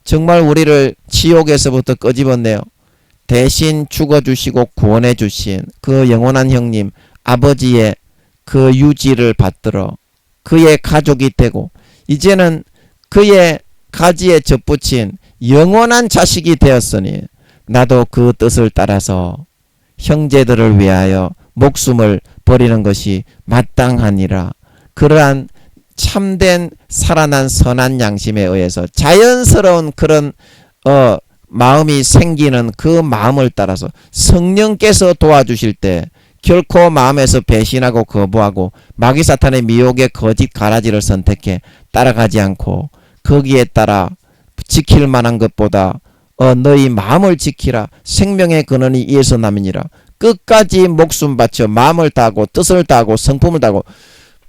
정말 우리를 지옥에서부터 끄집어내요. 대신 죽어주시고 구원해주신 그 영원한 형님 아버지의 그 유지를 받들어 그의 가족이 되고 이제는 그의 가지에 접붙인 영원한 자식이 되었으니 나도 그 뜻을 따라서 형제들을 위하여 목숨을 버리는 것이 마땅하니라. 그러한 참된 살아난 선한 양심에 의해서 자연스러운 그런 마음이 생기는 그 마음을 따라서 성령께서 도와주실 때 결코 마음에서 배신하고 거부하고 마귀 사탄의 미혹의 거짓 가라지를 선택해 따라가지 않고 거기에 따라 지킬 만한 것보다 너희 마음을 지키라. 생명의 근원이 이에서 남이니라. 끝까지 목숨 바쳐 마음을 다하고 뜻을 다하고 성품을 다하고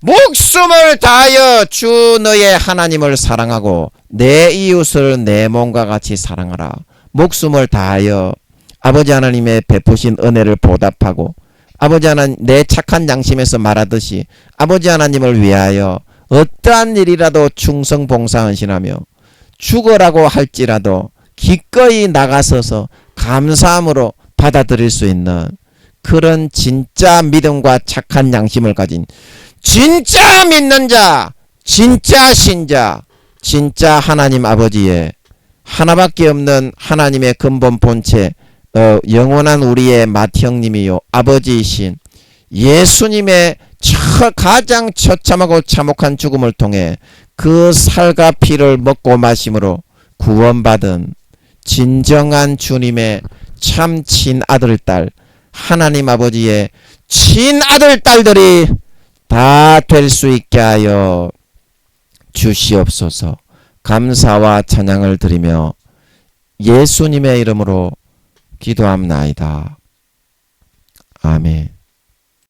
목숨을 다하여 주 너의 하나님을 사랑하고 내 이웃을 내 몸과 같이 사랑하라. 목숨을 다하여 아버지 하나님의 베푸신 은혜를 보답하고 아버지 하나님 내 착한 양심에서 말하듯이 아버지 하나님을 위하여 어떠한 일이라도 충성 봉사헌신하며 죽으라고 할지라도 기꺼이 나가서서 감사함으로 받아들일 수 있는 그런 진짜 믿음과 착한 양심을 가진 진짜 믿는 자, 진짜 신자, 진짜 하나님 아버지의 하나밖에 없는 하나님의 근본 본체 영원한 우리의 맏형님이요 아버지이신 예수님의 가장 처참하고 참혹한 죽음을 통해 그 살과 피를 먹고 마심으로 구원받은 진정한 주님의 참 친아들 딸 하나님 아버지의 친아들 딸들이 다 될 수 있게 하여 주시옵소서. 감사와 찬양을 드리며 예수님의 이름으로 기도합나이다. 아멘.